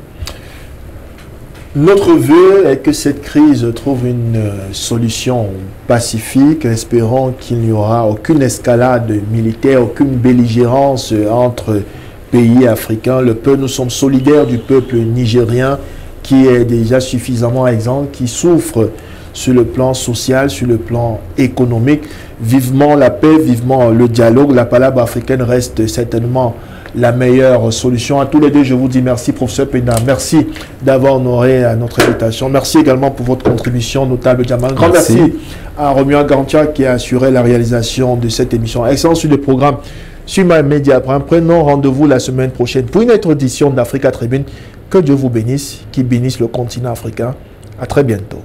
Notre vœu est que cette crise trouve une solution pacifique. Espérons qu'il n'y aura aucune escalade militaire, aucune belligérance entre pays africains. Nous sommes solidaires du peuple nigérien qui est déjà suffisamment exempt, qui souffre sur le plan social, sur le plan économique. Vivement la paix, vivement le dialogue. La palabre africaine reste certainement la meilleure solution. À tous les deux, je vous dis merci, professeur Pena. Merci d'avoir honoré notre invitation. Merci également pour votre contribution notable, Djamal. Grand merci à Romuald Gantia qui a assuré la réalisation de cette émission. Excellent sur le programme sur MyMedia Prime. Prenons rendez-vous la semaine prochaine pour une autre édition d'Africa Tribune. Que Dieu vous bénisse, qui bénisse le continent africain. À très bientôt.